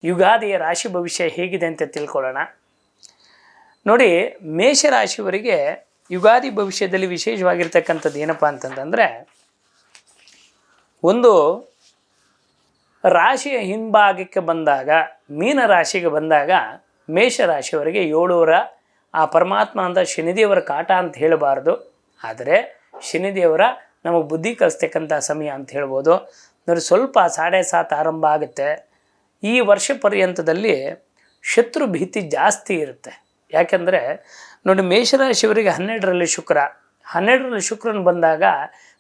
ಯುಗಾದಿಯ ರಾಶಿ ಭವಿಷ್ಯ ಹೇಗಿದೆ ಅಂತ ತಿಳ್ಕೊಳ್ಳೋಣ. ನೋಡಿ, ಮೇಷರಾಶಿಯವರಿಗೆ ಯುಗಾದಿ ಭವಿಷ್ಯದಲ್ಲಿ ವಿಶೇಷವಾಗಿರ್ತಕ್ಕಂಥದ್ದು ಏನಪ್ಪ ಅಂತಂದರೆ, ಒಂದು ರಾಶಿಯ ಹಿಂಭಾಗಕ್ಕೆ ಬಂದಾಗ, ಮೀನ ರಾಶಿಗೆ ಬಂದಾಗ ಮೇಷರಾಶಿಯವರಿಗೆ 7ರ ಆ ಪರಮಾತ್ಮ ಅಂತ ಶನಿದೇವರ ಕಾಟ ಅಂತ ಹೇಳಬಾರ್ದು, ಆದರೆ ಶನಿದೇವರ ನಮಗೆ ಬುದ್ಧಿ ಕಲಿಸ್ತಕ್ಕಂಥ ಸಮಯ ಅಂತ ಹೇಳ್ಬೋದು. ನೋಡಿ, ಸ್ವಲ್ಪ 7.5 ಆರಂಭ ಆಗುತ್ತೆ. ಈ ವರ್ಷ ಪರ್ಯಂತದಲ್ಲಿ ಶತ್ರು ಭೀತಿ ಜಾಸ್ತಿ ಇರುತ್ತೆ. ಯಾಕೆಂದರೆ ನೋಡಿ, ಮೇಷರಾಶಿಯವರಿಗೆ 12ರಲ್ಲಿ ಶುಕ್ರನ ಬಂದಾಗ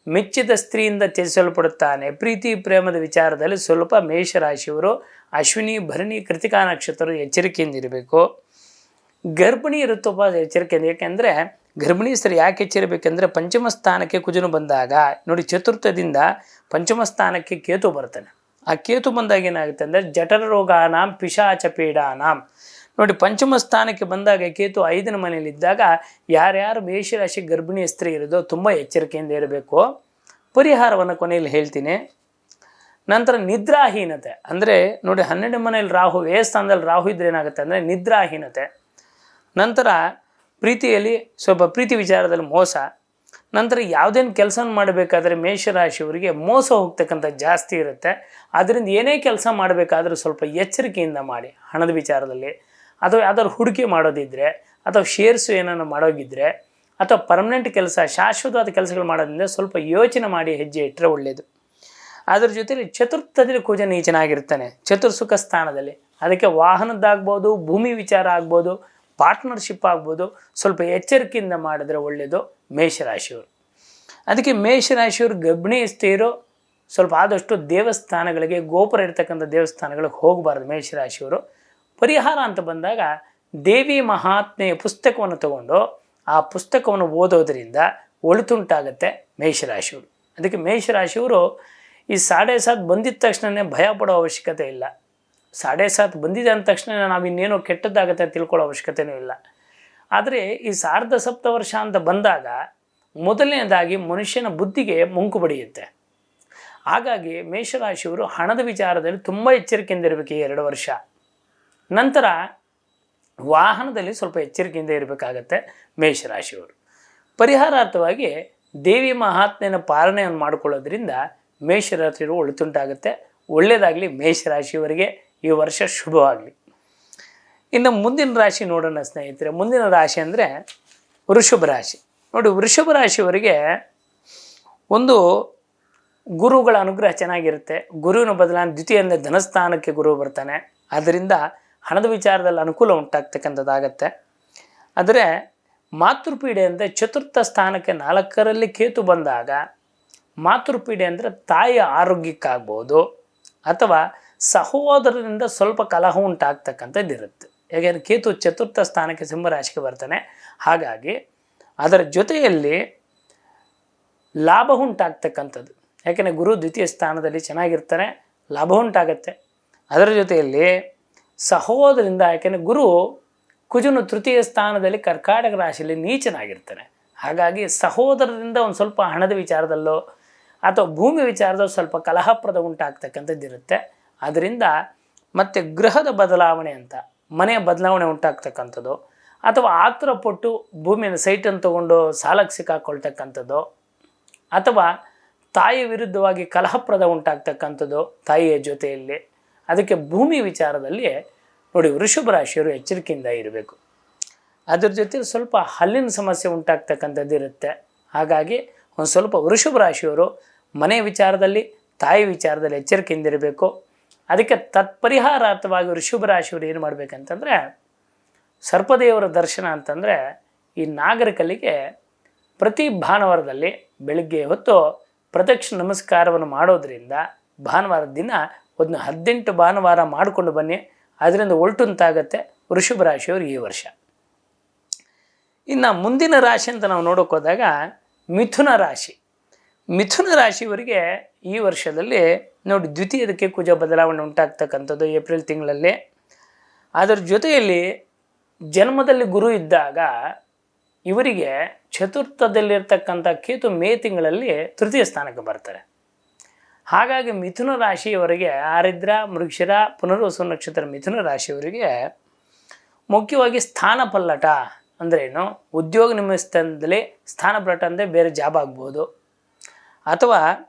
ಮೆಚ್ಚಿದ ಸ್ತ್ರೀಯಿಂದ ತ್ಯಜಿಸಲ್ಪಡುತ್ತಾನೆ. ಪ್ರೀತಿ ಪ್ರೇಮದ ವಿಚಾರದಲ್ಲಿ ಸ್ವಲ್ಪ ಮೇಷರಾಶಿಯವರು ಅಶ್ವಿನಿ ಭರಣಿ ಕೃತಿಕಾ ನಕ್ಷತ್ರ ಎಚ್ಚರಿಕೆಯಿಂದ ಇರಬೇಕು. ಗರ್ಭಿಣಿ ಋತುಪ ಎಚ್ಚರಿಕೆಯಿಂದ, ಏಕೆಂದರೆ ಗರ್ಭಿಣಿ ಸ್ತ್ರೀ ಯಾಕೆ ಎಚ್ಚರಿಬೇಕೆಂದರೆ ಪಂಚಮ ಸ್ಥಾನಕ್ಕೆ ಕುಜನು ಬಂದಾಗ ನೋಡಿ, ಚತುರ್ಥದಿಂದ ಪಂಚಮ ಸ್ಥಾನಕ್ಕೆ ಕೇತು ಬರ್ತಾನೆ. ಆ ಕೇತು ಬಂದಾಗ ಏನಾಗುತ್ತೆ ಅಂದರೆ ಜಠರ ರೋಗಾನಾಂ ಪಿಶಾಚ ಪೀಡಾನಾಂ. ನೋಡಿ, ಪಂಚಮ ಸ್ಥಾನಕ್ಕೆ ಬಂದಾಗ ಕೇತು 5ನೇ ಮನೆಯಲ್ಲಿದ್ದಾಗ ಯಾರ್ಯಾರು ಮೇಷರಾಶಿ ಗರ್ಭಿಣಿ ಸ್ತ್ರೀ ಇರೋದೋ ತುಂಬ ಎಚ್ಚರಿಕೆಯಿಂದ ಇರಬೇಕು. ಪರಿಹಾರವನ್ನು ಕೊನೆಯಲ್ಲಿ ಹೇಳ್ತೀನಿ. ನಂತರ ನಿದ್ರಾಹೀನತೆ ಅಂದರೆ ನೋಡಿ, 12ನೇ ಮನೆಯಲ್ಲಿ ರಾಹು, ಸ್ಥಾನದಲ್ಲಿ ರಾಹು ಇದ್ರೆ ಏನಾಗುತ್ತೆ ಅಂದರೆ ನಿದ್ರಾಹೀನತೆ. ನಂತರ ಪ್ರೀತಿಯಲ್ಲಿ ಸ್ವಲ್ಪ ಪ್ರೀತಿ ವಿಚಾರದಲ್ಲಿ ಮೋಸ. ನಂತರ ಯಾವುದೇನು ಕೆಲಸವನ್ನು ಮಾಡಬೇಕಾದ್ರೆ ಮೇಷರಾಶಿಯವರಿಗೆ ಮೋಸ ಹೋಗ್ತಕ್ಕಂಥ ಜಾಸ್ತಿ ಇರುತ್ತೆ. ಅದರಿಂದ ಏನೇ ಕೆಲಸ ಮಾಡಬೇಕಾದ್ರೂ ಸ್ವಲ್ಪ ಎಚ್ಚರಿಕೆಯಿಂದ ಮಾಡಿ. ಹಣದ ವಿಚಾರದಲ್ಲಿ ಅಥವಾ ಯಾವ್ದಾದ್ರು ಹೂಡಿಕೆ ಮಾಡೋದಿದ್ದರೆ, ಅಥವಾ ಶೇರ್ಸು ಏನನ್ನು ಮಾಡೋಗಿದ್ದರೆ, ಅಥವಾ ಪರ್ಮನೆಂಟ್ ಕೆಲಸ, ಶಾಶ್ವತವಾದ ಕೆಲಸಗಳು ಮಾಡೋದ್ರಿಂದ ಸ್ವಲ್ಪ ಯೋಚನೆ ಮಾಡಿ ಹೆಜ್ಜೆ ಇಟ್ಟರೆ ಒಳ್ಳೆಯದು. ಅದರ ಜೊತೆಲಿ ಚತುರ್ಥದಲ್ಲಿ ಕುಜ ನೀಚನಾಗಿರ್ತಾನೆ, ಚತುರ್ಸುಖ ಸ್ಥಾನದಲ್ಲಿ. ಅದಕ್ಕೆ ವಾಹನದ್ದಾಗ್ಬೋದು, ಭೂಮಿ ವಿಚಾರ ಆಗ್ಬೋದು, ಪಾರ್ಟ್ನರ್ಶಿಪ್ ಆಗ್ಬೋದು, ಸ್ವಲ್ಪ ಎಚ್ಚರಿಕೆಯಿಂದ ಮಾಡಿದ್ರೆ ಒಳ್ಳೆಯದು ಮೇಷರಾಶಿಯವರು. ಅದಕ್ಕೆ ಮೇಷರಾಶಿಯವರು ಗರ್ಭಿಣಿ ಸ್ತ್ರೀಯರು ಸ್ವಲ್ಪ ಆದಷ್ಟು ದೇವಸ್ಥಾನಗಳಿಗೆ, ಗೋಪುರ ಇರ್ತಕ್ಕಂಥ ದೇವಸ್ಥಾನಗಳಿಗೆ ಹೋಗಬಾರ್ದು ಮೇಷರಾಶಿಯವರು. ಪರಿಹಾರ ಅಂತ ಬಂದಾಗ ದೇವಿ ಮಹಾತ್ಮೆಯ ಪುಸ್ತಕವನ್ನು ತಗೊಂಡು ಆ ಪುಸ್ತಕವನ್ನು ಓದೋದರಿಂದ ಒಳಿತುಂಟಾಗುತ್ತೆ ಮೇಷರಾಶಿಯವರು. ಅದಕ್ಕೆ ಮೇಷರಾಶಿಯವರು ಈ 7.5 ಬಂದಿದ್ದ ತಕ್ಷಣವೇ ಭಯ ಪಡೋ ಅವಶ್ಯಕತೆ ಇಲ್ಲ. 7.5 ಬಂದಿದೆ ಅಂದ ತಕ್ಷಣ ನಾವು ಇನ್ನೇನೋ ಕೆಟ್ಟದ್ದಾಗತ್ತೆ ತಿಳ್ಕೊಳ್ಳೋ ಅವಶ್ಯಕತೆಯೂ ಇಲ್ಲ. ಆದರೆ ಈ ಸಾರ್ಧ ಸಪ್ತವರ್ಷ ಅಂತ ಬಂದಾಗ ಮೊದಲನೇದಾಗಿ ಮನುಷ್ಯನ ಬುದ್ಧಿಗೆ ಮುಂಕು ಬಡಿಯುತ್ತೆ. ಹಾಗಾಗಿ ಮೇಷರಾಶಿಯವರು ಹಣದ ವಿಚಾರದಲ್ಲಿ ತುಂಬ ಎಚ್ಚರಿಕೆಯಿಂದ ಇರಬೇಕು ಈ 2 ವರ್ಷ. ನಂತರ ವಾಹನದಲ್ಲಿ ಸ್ವಲ್ಪ ಎಚ್ಚರಿಕೆಯಿಂದ ಇರಬೇಕಾಗತ್ತೆ ಮೇಷರಾಶಿಯವರು. ಪರಿಹಾರಾರ್ಥವಾಗಿ ದೇವಿ ಮಹಾತ್ಮೆಯ ಪಾಲನೆಯನ್ನು ಮಾಡಿಕೊಳ್ಳೋದ್ರಿಂದ ಮೇಷರಾಶಿಯವರು ಒಳಿತುಂಟಾಗುತ್ತೆ. ಒಳ್ಳೆಯದಾಗಲಿ ಮೇಷರಾಶಿಯವರಿಗೆ, ಈ ವರ್ಷ ಶುಭವಾಗಲಿ. ಇನ್ನು ಮುಂದಿನ ರಾಶಿ ನೋಡೋಣ ಸ್ನೇಹಿತರೆ. ಮುಂದಿನ ರಾಶಿ ಅಂದರೆ ವೃಷಭ ರಾಶಿ. ನೋಡಿ, ವೃಷಭ ರಾಶಿಯವರಿಗೆ ಒಂದು ಗುರುಗಳ ಅನುಗ್ರಹ ಚೆನ್ನಾಗಿರುತ್ತೆ. ಗುರುವಿನ ಬದಲಾಗಿ ದ್ವಿತೀಯ ಧನಸ್ಥಾನಕ್ಕೆ ಗುರು ಬರ್ತಾನೆ. ಆದ್ದರಿಂದ ಹಣದ ವಿಚಾರದಲ್ಲಿ ಅನುಕೂಲ ಉಂಟಾಗ್ತಕ್ಕಂಥದ್ದಾಗತ್ತೆ. ಆದರೆ ಮಾತೃಪೀಡೆ ಅಂದರೆ ಚತುರ್ಥ ಸ್ಥಾನಕ್ಕೆ 4ರಲ್ಲಿ ಕೇತು ಬಂದಾಗ ಮಾತೃಪೀಡೆ ಅಂದರೆ ತಾಯಿಯ ಆರೋಗ್ಯಕ್ಕಾಗ್ಬೋದು, ಅಥವಾ ಸಹೋದರರಿಂದ ಸ್ವಲ್ಪ ಕಲಹ ಉಂಟಾಗ್ತಕ್ಕಂಥದ್ದು ಇರುತ್ತೆ. ಯಾಕೆಂದರೆ ಕೇತು ಚತುರ್ಥ ಸ್ಥಾನಕ್ಕೆ ಸಿಂಹರಾಶಿಗೆ ಬರ್ತಾನೆ. ಹಾಗಾಗಿ ಅದರ ಜೊತೆಯಲ್ಲಿ ಲಾಭ ಉಂಟಾಗ್ತಕ್ಕಂಥದ್ದು, ಯಾಕೆಂದರೆ ಗುರು ದ್ವಿತೀಯ ಸ್ಥಾನದಲ್ಲಿ ಚೆನ್ನಾಗಿರ್ತಾನೆ, ಲಾಭ ಉಂಟಾಗತ್ತೆ. ಅದರ ಜೊತೆಯಲ್ಲಿ ಸಹೋದರಿಂದ, ಯಾಕೆಂದರೆ ಗುರು ಕುಜನು ತೃತೀಯ ಸ್ಥಾನದಲ್ಲಿ ಕರ್ಕಾಟಕ ರಾಶಿಯಲ್ಲಿ ನೀಚನಾಗಿರ್ತಾನೆ. ಹಾಗಾಗಿ ಸಹೋದರರಿಂದ ಒಂದು ಸ್ವಲ್ಪ ಹಣದ ವಿಚಾರದಲ್ಲೋ ಅಥವಾ ಭೂಮಿ ವಿಚಾರದಲ್ಲೋ ಸ್ವಲ್ಪ ಕಲಹಪ್ರದ ಉಂಟಾಗ್ತಕ್ಕಂಥದ್ದು ಇರುತ್ತೆ. ಅದರಿಂದ ಮತ್ತು ಗೃಹದ ಬದಲಾವಣೆ ಅಂತ, ಮನೆಯ ಬದಲಾವಣೆ ಉಂಟಾಗ್ತಕ್ಕಂಥದ್ದು, ಅಥವಾ ಆತುರ ಪಟ್ಟು ಭೂಮಿಯ ಸೈಟನ್ನು ತೊಗೊಂಡು ಸಾಲಕ್ಕೆ ಸಿಕ್ಕಾಕೊಳ್ತಕ್ಕಂಥದ್ದು, ಅಥವಾ ತಾಯಿಯ ವಿರುದ್ಧವಾಗಿ ಕಲಹಪ್ರದ ಉಂಟಾಗ್ತಕ್ಕಂಥದ್ದು ತಾಯಿಯ ಜೊತೆಯಲ್ಲಿ. ಅದಕ್ಕೆ ಭೂಮಿ ವಿಚಾರದಲ್ಲಿ ನೋಡಿ, ವೃಷಭ ರಾಶಿಯವರು ಎಚ್ಚರಿಕೆಯಿಂದ ಇರಬೇಕು. ಅದ್ರ ಜೊತೆ ಸ್ವಲ್ಪ ಹಲ್ಲಿನ ಸಮಸ್ಯೆ ಉಂಟಾಗ್ತಕ್ಕಂಥದ್ದು ಇರುತ್ತೆ. ಹಾಗಾಗಿ ಒಂದು ಸ್ವಲ್ಪ ವೃಷಭ ರಾಶಿಯವರು ಮನೆ ವಿಚಾರದಲ್ಲಿ, ತಾಯಿ ವಿಚಾರದಲ್ಲಿ ಎಚ್ಚರಿಕೆಯಿಂದ ಇರಬೇಕು. ಅದಕ್ಕೆ ತತ್ಪರಿಹಾರಾರ್ಥವಾಗಿ ವೃಷಭ ರಾಶಿಯವರು ಏನು ಮಾಡಬೇಕಂತಂದರೆ, ಸರ್ಪದೇವರ ದರ್ಶನ ಅಂತಂದರೆ ಈ ನಾಗರಿಕರಿಗೆ ಪ್ರತಿ ಭಾನುವಾರದಲ್ಲಿ ಬೆಳಗ್ಗೆ ಹೊತ್ತು ಪ್ರದಕ್ಷಿಣ ನಮಸ್ಕಾರವನ್ನು ಮಾಡೋದರಿಂದ ಭಾನುವಾರದ ದಿನ ಒಂದು 18 ಭಾನುವಾರ ಮಾಡಿಕೊಂಡು ಬನ್ನಿ. ಅದರಿಂದ ಒಳ್ಟುಂತಾಗತ್ತೆ ವೃಷಭ ರಾಶಿಯವರು ಈ ವರ್ಷ. ಇನ್ನು ಮುಂದಿನ ರಾಶಿ ಅಂತ ನಾವು ನೋಡೋಕೆ ಹೋದಾಗ ಮಿಥುನ ರಾಶಿ. ಮಿಥುನ ರಾಶಿಯವರಿಗೆ ಈ ವರ್ಷದಲ್ಲಿ ನೋಡಿ, ದ್ವಿತೀಯದಕ್ಕೆ ಕುಜ ಬದಲಾವಣೆ ಉಂಟಾಗ್ತಕ್ಕಂಥದ್ದು ಏಪ್ರಿಲ್ ತಿಂಗಳಲ್ಲಿ. ಅದರ ಜೊತೆಯಲ್ಲಿ ಜನ್ಮದಲ್ಲಿ ಗುರು ಇದ್ದಾಗ ಇವರಿಗೆ ಚತುರ್ಥದಲ್ಲಿರ್ತಕ್ಕಂಥ ಕೇತು ಮೇ ತಿಂಗಳಲ್ಲಿ ತೃತೀಯ ಸ್ಥಾನಕ್ಕೆ ಬರ್ತಾರೆ. ಹಾಗಾಗಿ ಮಿಥುನ ರಾಶಿಯವರಿಗೆ ಆರಿದ್ರ ಮೃಗಶಿರ ಪುನರ್ವಸು ನಕ್ಷತ್ರ ಮಿಥುನ ರಾಶಿಯವರಿಗೆ ಮುಖ್ಯವಾಗಿ ಸ್ಥಾನ ಪಲ್ಲಟ ಅಂದ್ರೇನು, ಉದ್ಯೋಗ ನಿಮಿತ್ತದಲ್ಲಿ ಸ್ಥಾನ ಪಲ್ಲಟ ಅಂದರೆ ಬೇರೆ ಜಾಬ್ ಆಗ್ಬೋದು, ಅಥವಾ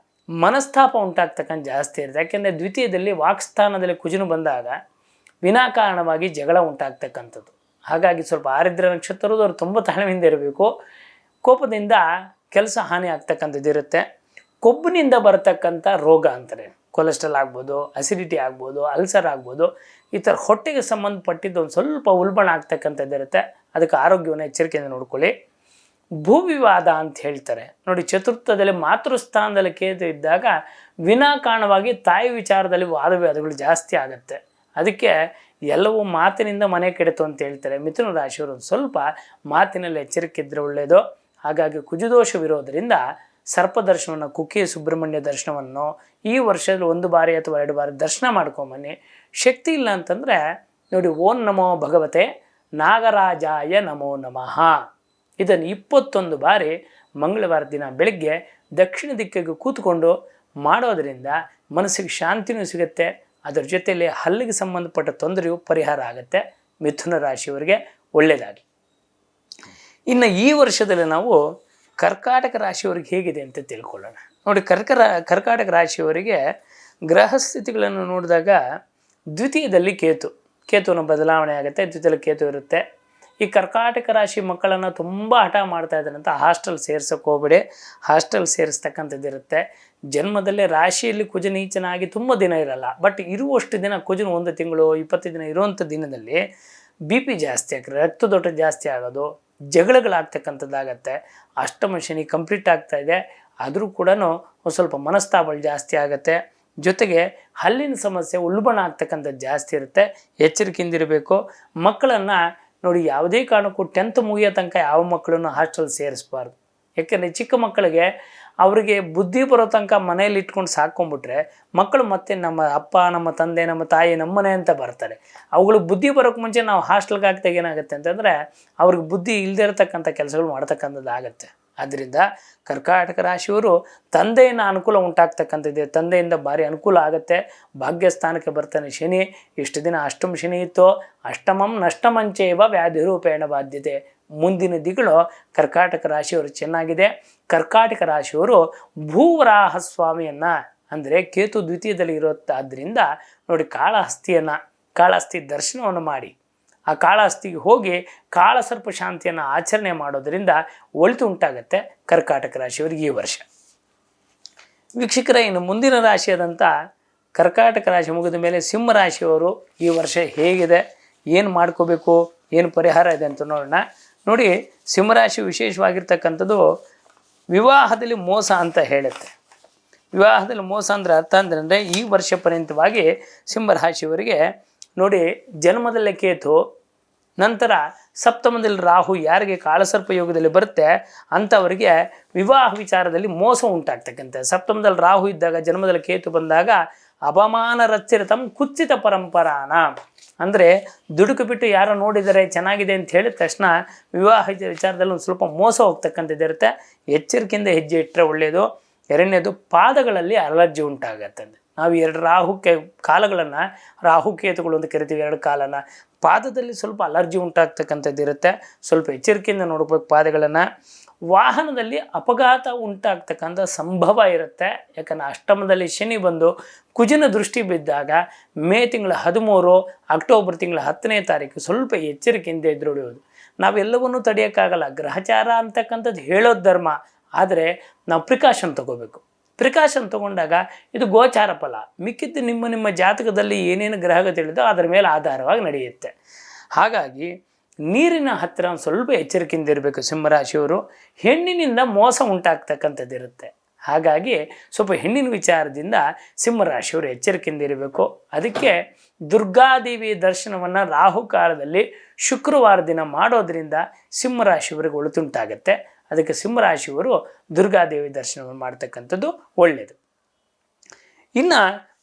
ಮನಸ್ತಾಪ ಉಂಟಾಗ್ತಕ್ಕಂಥ ಜಾಸ್ತಿ ಇರುತ್ತೆ. ಯಾಕೆಂದರೆ ದ್ವಿತೀಯದಲ್ಲಿ ವಾಕ್ಸ್ಥಾನದಲ್ಲಿ ಕುಜನು ಬಂದಾಗ ವಿನಾಕಾರಣವಾಗಿ ಜಗಳ ಉಂಟಾಗ್ತಕ್ಕಂಥದ್ದು. ಹಾಗಾಗಿ ಸ್ವಲ್ಪ ಆರಿದ್ರ ನಕ್ಷತ್ರದವ್ರು ತುಂಬ ತಾಳ್ಮೆಯಿಂದ ಇರಬೇಕು. ಕೋಪದಿಂದ ಕೆಲಸ ಹಾನಿ ಆಗ್ತಕ್ಕಂಥದ್ದು ಇರುತ್ತೆ. ಕೊಬ್ಬಿನಿಂದ ಬರತಕ್ಕಂಥ ರೋಗ ಅಂತಾರೆ, ಕೊಲೆಸ್ಟ್ರಾಲ್ ಆಗ್ಬೋದು, ಅಸಿಡಿಟಿ ಆಗ್ಬೋದು, ಅಲ್ಸರ್ ಆಗ್ಬೋದು, ಈ ಥರ ಹೊಟ್ಟೆಗೆ ಸಂಬಂಧಪಟ್ಟಿದ್ದು ಒಂದು ಸ್ವಲ್ಪ ಉಲ್ಬಣ ಆಗ್ತಕ್ಕಂಥದ್ದು ಇರುತ್ತೆ. ಅದಕ್ಕೆ ಆರೋಗ್ಯವನ್ನು ಎಚ್ಚರಿಕೆಯಿಂದ ನೋಡ್ಕೊಳ್ಳಿ. ಭೂವಿವಾದ ಅಂತ ಹೇಳ್ತಾರೆ ನೋಡಿ, ಚತುರ್ಥದಲ್ಲಿ ಮಾತೃಸ್ಥಾನದಲ್ಲಿ ಕೇತು ಇದ್ದಾಗ ವಿನಾಕಾರಣವಾಗಿ ತಾಯಿ ವಿಚಾರದಲ್ಲಿ ವಾದವಿವಾದಗಳು ಜಾಸ್ತಿ ಆಗುತ್ತೆ. ಅದಕ್ಕೆ ಎಲ್ಲವೂ ಮಾತಿನಿಂದ ಮನೆ ಕೆಡಿತು ಅಂತ ಹೇಳ್ತಾರೆ. ಮಿಥುನ ರಾಶಿಯವರು ಒಂದು ಸ್ವಲ್ಪ ಮಾತಿನಲ್ಲಿ ಎಚ್ಚರಿಕೆ ಇದ್ದರೆ ಒಳ್ಳೆಯದು. ಹಾಗಾಗಿ ಕುಜದೋಷವಿರೋದರಿಂದ ಸರ್ಪ ದರ್ಶನವನ್ನು, ಕುಕ್ಕೆ ಸುಬ್ರಹ್ಮಣ್ಯ ದರ್ಶನವನ್ನು ಈ ವರ್ಷದಲ್ಲಿ 1 ಬಾರಿ ಅಥವಾ 2 ಬಾರಿ ದರ್ಶನ ಮಾಡ್ಕೊಂಬನ್ನಿ. ಶಕ್ತಿ ಇಲ್ಲ ಅಂತಂದರೆ ನೋಡಿ, ಓಂ ನಮೋ ಭಗವತೆ ನಾಗರಾಜಾಯ ನಮೋ ನಮಃ ಇದನ್ನು 21 ಬಾರಿ ಮಂಗಳವಾರ ದಿನ ಬೆಳಗ್ಗೆ ದಕ್ಷಿಣ ದಿಕ್ಕಿಗೆ ಕೂತ್ಕೊಂಡು ಮಾಡೋದರಿಂದ ಮನಸ್ಸಿಗೆ ಶಾಂತಿನೂ ಸಿಗುತ್ತೆ. ಅದರ ಜೊತೆಯಲ್ಲಿ ಹಲ್ಲಿಗೆ ಸಂಬಂಧಪಟ್ಟ ತೊಂದರೆಯು ಪರಿಹಾರ ಆಗುತ್ತೆ. ಮಿಥುನ ರಾಶಿಯವರಿಗೆ ಒಳ್ಳೆಯದಾಗಿ. ಇನ್ನು ಈ ವರ್ಷದಲ್ಲಿ ನಾವು ಕರ್ಕಾಟಕ ರಾಶಿಯವರಿಗೆ ಹೇಗಿದೆ ಅಂತ ತಿಳ್ಕೊಳ್ಳೋಣ. ನೋಡಿ, ಕರ್ಕಾಟಕ ರಾಶಿಯವರಿಗೆ ಗ್ರಹ ಸ್ಥಿತಿಗಳನ್ನು ನೋಡಿದಾಗ ದ್ವಿತೀಯದಲ್ಲಿ ಕೇತುವಿನ ಬದಲಾವಣೆ ಆಗುತ್ತೆ. ದ್ವಿತೀಯದಲ್ಲಿ ಕೇತು ಇರುತ್ತೆ. ಈ ಕರ್ಕಾಟಕ ರಾಶಿ ಮಕ್ಕಳನ್ನು ತುಂಬ ಹಠ ಮಾಡ್ತಾ ಇದ್ದಾರೆ ಅಂತ ಹಾಸ್ಟೆಲ್ ಸೇರ್ಸೋಕೆ ಹೋಗ್ಬೇಡಿ. ಹಾಸ್ಟೆಲ್ ಸೇರಿಸ್ತಕ್ಕಂಥದ್ದು ಇರುತ್ತೆ. ಜನ್ಮದಲ್ಲೇ ರಾಶಿಯಲ್ಲಿ ಕುಜ ನೀಚನಾಗಿ ತುಂಬ ದಿನ ಇರಲ್ಲ, ಬಟ್ ಇರುವಷ್ಟು ದಿನ ಕುಜನ 1 ತಿಂಗಳು 20 ದಿನ ಇರುವಂಥ ದಿನದಲ್ಲಿ BP ಜಾಸ್ತಿ ಆಗ್ತದೆ, ರಕ್ತದೊತ್ತಡ ಜಾಸ್ತಿ ಆಗೋದು, ಜಗಳಗಳಾಗ್ತಕ್ಕಂಥದ್ದಾಗತ್ತೆ. ಅಷ್ಟಮ ಶನಿ ಕಂಪ್ಲೀಟ್ ಆಗ್ತಾ ಇದೆ, ಆದರೂ ಕೂಡ ಒಂದು ಸ್ವಲ್ಪ ಮನಸ್ತಾಪಗಳು ಜಾಸ್ತಿ ಆಗುತ್ತೆ. ಜೊತೆಗೆ ಹಲ್ಲಿನ ಸಮಸ್ಯೆ, ಉಲ್ಬಣ ಆಗ್ತಕ್ಕಂಥದ್ದು ಜಾಸ್ತಿ ಇರುತ್ತೆ. ಎಚ್ಚರಿಕೆಯಿಂದಿರಬೇಕು. ಮಕ್ಕಳನ್ನು ನೋಡಿ, ಯಾವುದೇ ಕಾರಣಕ್ಕೂ 10th ಮುಗಿಯೋ ತನಕ ಯಾವ ಮಕ್ಕಳನ್ನು ಹಾಸ್ಟೆಲ್ ಸೇರಿಸಬಾರ್ದು. ಯಾಕೆಂದರೆ ಚಿಕ್ಕ ಮಕ್ಕಳಿಗೆ ಅವರಿಗೆ ಬುದ್ಧಿ ಬರೋ ತನಕ ಮನೇಲಿ ಇಟ್ಕೊಂಡು ಸಾಕೊಂಡ್ಬಿಟ್ರೆ ಮಕ್ಕಳು ಮತ್ತೆ ನಮ್ಮ ಅಪ್ಪ, ನಮ್ಮ ತಂದೆ, ನಮ್ಮ ತಾಯಿ, ನಮ್ಮನೆ ಅಂತ ಬರ್ತಾರೆ. ಅವುಗಳಿಗೆ ಬುದ್ಧಿ ಬರೋಕ್ಕೆ ಮುಂಚೆ ನಾವು ಹಾಸ್ಟೆಲ್ಗೆ ಹಾಕ್ದಾಗ ಏನಾಗುತ್ತೆ ಅಂತಂದರೆ ಅವ್ರಿಗೆ ಬುದ್ಧಿ ಇಲ್ಲದೇ ಇರತಕ್ಕಂಥ ಕೆಲಸಗಳು ಮಾಡ್ತಕ್ಕಂಥದ್ದು ಆಗುತ್ತೆ. ಆದ್ದರಿಂದ ಕರ್ಕಾಟಕ ರಾಶಿಯವರು ತಂದೆಯಿಂದ ಅನುಕೂಲ ಉಂಟಾಗ್ತಕ್ಕಂಥದ್ದೇ, ತಂದೆಯಿಂದ ಭಾರಿ ಅನುಕೂಲ ಆಗುತ್ತೆ. ಭಾಗ್ಯಸ್ಥಾನಕ್ಕೆ ಬರ್ತಾನೆ ಶನಿ. ಇಷ್ಟು ದಿನ ಅಷ್ಟಮ ಶನಿ ಇತ್ತು. ಅಷ್ಟಮಂ ನಷ್ಟಮಂಚೇವ ವ್ಯಾಧಿ ರೂಪೇಣ ಬಾಧ್ಯತೆ. ಮುಂದಿನ ದಿಗಳು ಕರ್ಕಾಟಕ ರಾಶಿಯವರು ಚೆನ್ನಾಗಿದೆ. ಕರ್ಕಾಟಕ ರಾಶಿಯವರು ಭೂವರಾಹ ಸ್ವಾಮಿಯನ್ನು ಅಂದರೆ ಕೇತು ದ್ವಿತೀಯದಲ್ಲಿ ಇರೋದಾದ್ದರಿಂದ ನೋಡಿ, ಕಾಳಹಸ್ತಿ ದರ್ಶನವನ್ನು ಮಾಡಿ ಆ ಕಾಳಹಸ್ತಿಗೆ ಹೋಗಿ ಕಾಳಸರ್ಪ ಶಾಂತಿಯನ್ನು ಆಚರಣೆ ಮಾಡೋದರಿಂದ ಒಳಿತು ಉಂಟಾಗುತ್ತೆ ಕರ್ಕಾಟಕ ರಾಶಿಯವರಿಗೆ ಈ ವರ್ಷ. ವೀಕ್ಷಕರ, ಇನ್ನು ಮುಂದಿನ ರಾಶಿಯಾದಂಥ ಕರ್ಕಾಟಕ ರಾಶಿ ಮುಗಿದ ಮೇಲೆ ಸಿಂಹರಾಶಿಯವರು ಈ ವರ್ಷ ಹೇಗಿದೆ, ಏನು ಮಾಡ್ಕೋಬೇಕು, ಏನು ಪರಿಹಾರ ಇದೆ ಅಂತ ನೋಡೋಣ. ನೋಡಿ, ಸಿಂಹರಾಶಿ ವಿಶೇಷವಾಗಿರ್ತಕ್ಕಂಥದ್ದು ವಿವಾಹದಲ್ಲಿ ಮೋಸ ಅಂತ ಹೇಳುತ್ತೆ. ವಿವಾಹದಲ್ಲಿ ಮೋಸ ಅಂದರೆ ಅರ್ಥ ಅಂದರೆ ಈ ವರ್ಷ ಪರ್ಯಂತವಾಗಿ ಸಿಂಹರಾಶಿಯವರಿಗೆ ನೋಡಿ, ಜನ್ಮದಲ್ಲೇ ಕೇತು, ನಂತರ ಸಪ್ತಮದಲ್ಲಿ ರಾಹು ಯಾರಿಗೆ ಕಾಳಸರ್ಪ ಯೋಗದಲ್ಲಿ ಬರುತ್ತೆ ಅಂಥವರಿಗೆ ವಿವಾಹ ವಿಚಾರದಲ್ಲಿ ಮೋಸ ಉಂಟಾಗ್ತಕ್ಕಂಥ. ಸಪ್ತಮದಲ್ಲಿ ರಾಹು ಇದ್ದಾಗ, ಜನ್ಮದಲ್ಲಿ ಕೇತು ಬಂದಾಗ ಅಪಮಾನ ರಚಿರತಂ ಕುತ್ಸಿತ ಪರಂಪರಾನ ಅಂದರೆ ದುಡುಕು ಬಿಟ್ಟು ಯಾರೋ ನೋಡಿದರೆ ಚೆನ್ನಾಗಿದೆ ಅಂತ ಹೇಳಿದ ತಕ್ಷಣ ವಿವಾಹ ವಿಚಾರದಲ್ಲಿ ಒಂದು ಸ್ವಲ್ಪ ಮೋಸ ಹೋಗ್ತಕ್ಕಂಥದ್ದು ಇರುತ್ತೆ. ಎಚ್ಚರಿಕೆಯಿಂದ ಹೆಜ್ಜೆ ಇಟ್ಟರೆ ಒಳ್ಳೆಯದು. ಎರಡನೇದು, ಪಾದಗಳಲ್ಲಿ ಅಲರ್ಜಿ ಉಂಟಾಗತ್ತೆ. ನಾವು 2 ಕಾಲಗಳನ್ನು ರಾಹುಕೇತುಗಳು ಅಂತ ಕರಿತೀವಿ. 2 ಕಾಲನ ಪಾದದಲ್ಲಿ ಸ್ವಲ್ಪ ಅಲರ್ಜಿ ಉಂಟಾಗ್ತಕ್ಕಂಥದ್ದು ಇರುತ್ತೆ. ಸ್ವಲ್ಪ ಎಚ್ಚರಿಕೆಯಿಂದ ನೋಡ್ಬೇಕು ಪಾದಗಳನ್ನು. ವಾಹನದಲ್ಲಿ ಅಪಘಾತ ಉಂಟಾಗ್ತಕ್ಕಂಥ ಸಂಭವ ಇರುತ್ತೆ. ಯಾಕಂದರೆ ಅಷ್ಟಮದಲ್ಲಿ ಶನಿ ಬಂದು ಕುಜನ ದೃಷ್ಟಿ ಬಿದ್ದಾಗ ಮೇ ತಿಂಗಳ 13, ಅಕ್ಟೋಬರ್ ತಿಂಗಳ 10ನೇ ತಾರೀಕು ಸ್ವಲ್ಪ ಎಚ್ಚರಿಕೆಯಿಂದ ಎದುರುಳಿಯೋದು. ನಾವೆಲ್ಲವನ್ನೂ ತಡೆಯೋಕ್ಕಾಗಲ್ಲ. ಗ್ರಹಚಾರ ಅಂತಕ್ಕಂಥದ್ದು ಹೇಳೋದು ಧರ್ಮ, ಆದರೆ ನಾವು ಪ್ರಿಕಾಷನ್ ತೊಗೋಬೇಕು. ಪ್ರಿಕಾಷನ್ ತೊಗೊಂಡಾಗ ಇದು ಗೋಚಾರ ಫಲ. ಮಿಕ್ಕಿದ್ದು ನಿಮ್ಮ ಜಾತಕದಲ್ಲಿ ಏನೇನು ಗ್ರಹಗತಿಗಳಿದೋ ಅದರ ಮೇಲೆ ಆಧಾರವಾಗಿ ನಡೆಯುತ್ತೆ. ಹಾಗಾಗಿ ನೀರಿನ ಹತ್ತಿರ ಒಂದು ಸ್ವಲ್ಪ ಎಚ್ಚರಿಕೆಯಿಂದ ಇರಬೇಕು ಸಿಂಹರಾಶಿಯವರು. ಹೆಣ್ಣಿನಿಂದ ಮೋಸ ಉಂಟಾಗ್ತಕ್ಕಂಥದ್ದು ಇರುತ್ತೆ. ಹಾಗಾಗಿ ಸ್ವಲ್ಪ ಹೆಣ್ಣಿನ ವಿಚಾರದಿಂದ ಸಿಂಹರಾಶಿಯವರು ಎಚ್ಚರಿಕೆಯಿಂದ ಇರಬೇಕು. ಅದಕ್ಕೆ ದುರ್ಗಾದೇವಿ ದರ್ಶನವನ್ನು ರಾಹುಕಾಲದಲ್ಲಿ ಶುಕ್ರವಾರ ದಿನ ಮಾಡೋದರಿಂದ ಸಿಂಹರಾಶಿಯವರಿಗೆ ಒಳಿತುಂಟಾಗುತ್ತೆ. ಅದಕ್ಕೆ ಸಿಂಹರಾಶಿಯವರು ದುರ್ಗಾದೇವಿ ದರ್ಶನವನ್ನು ಮಾಡ್ತಕ್ಕಂಥದ್ದು ಒಳ್ಳೆಯದು. ಇನ್ನು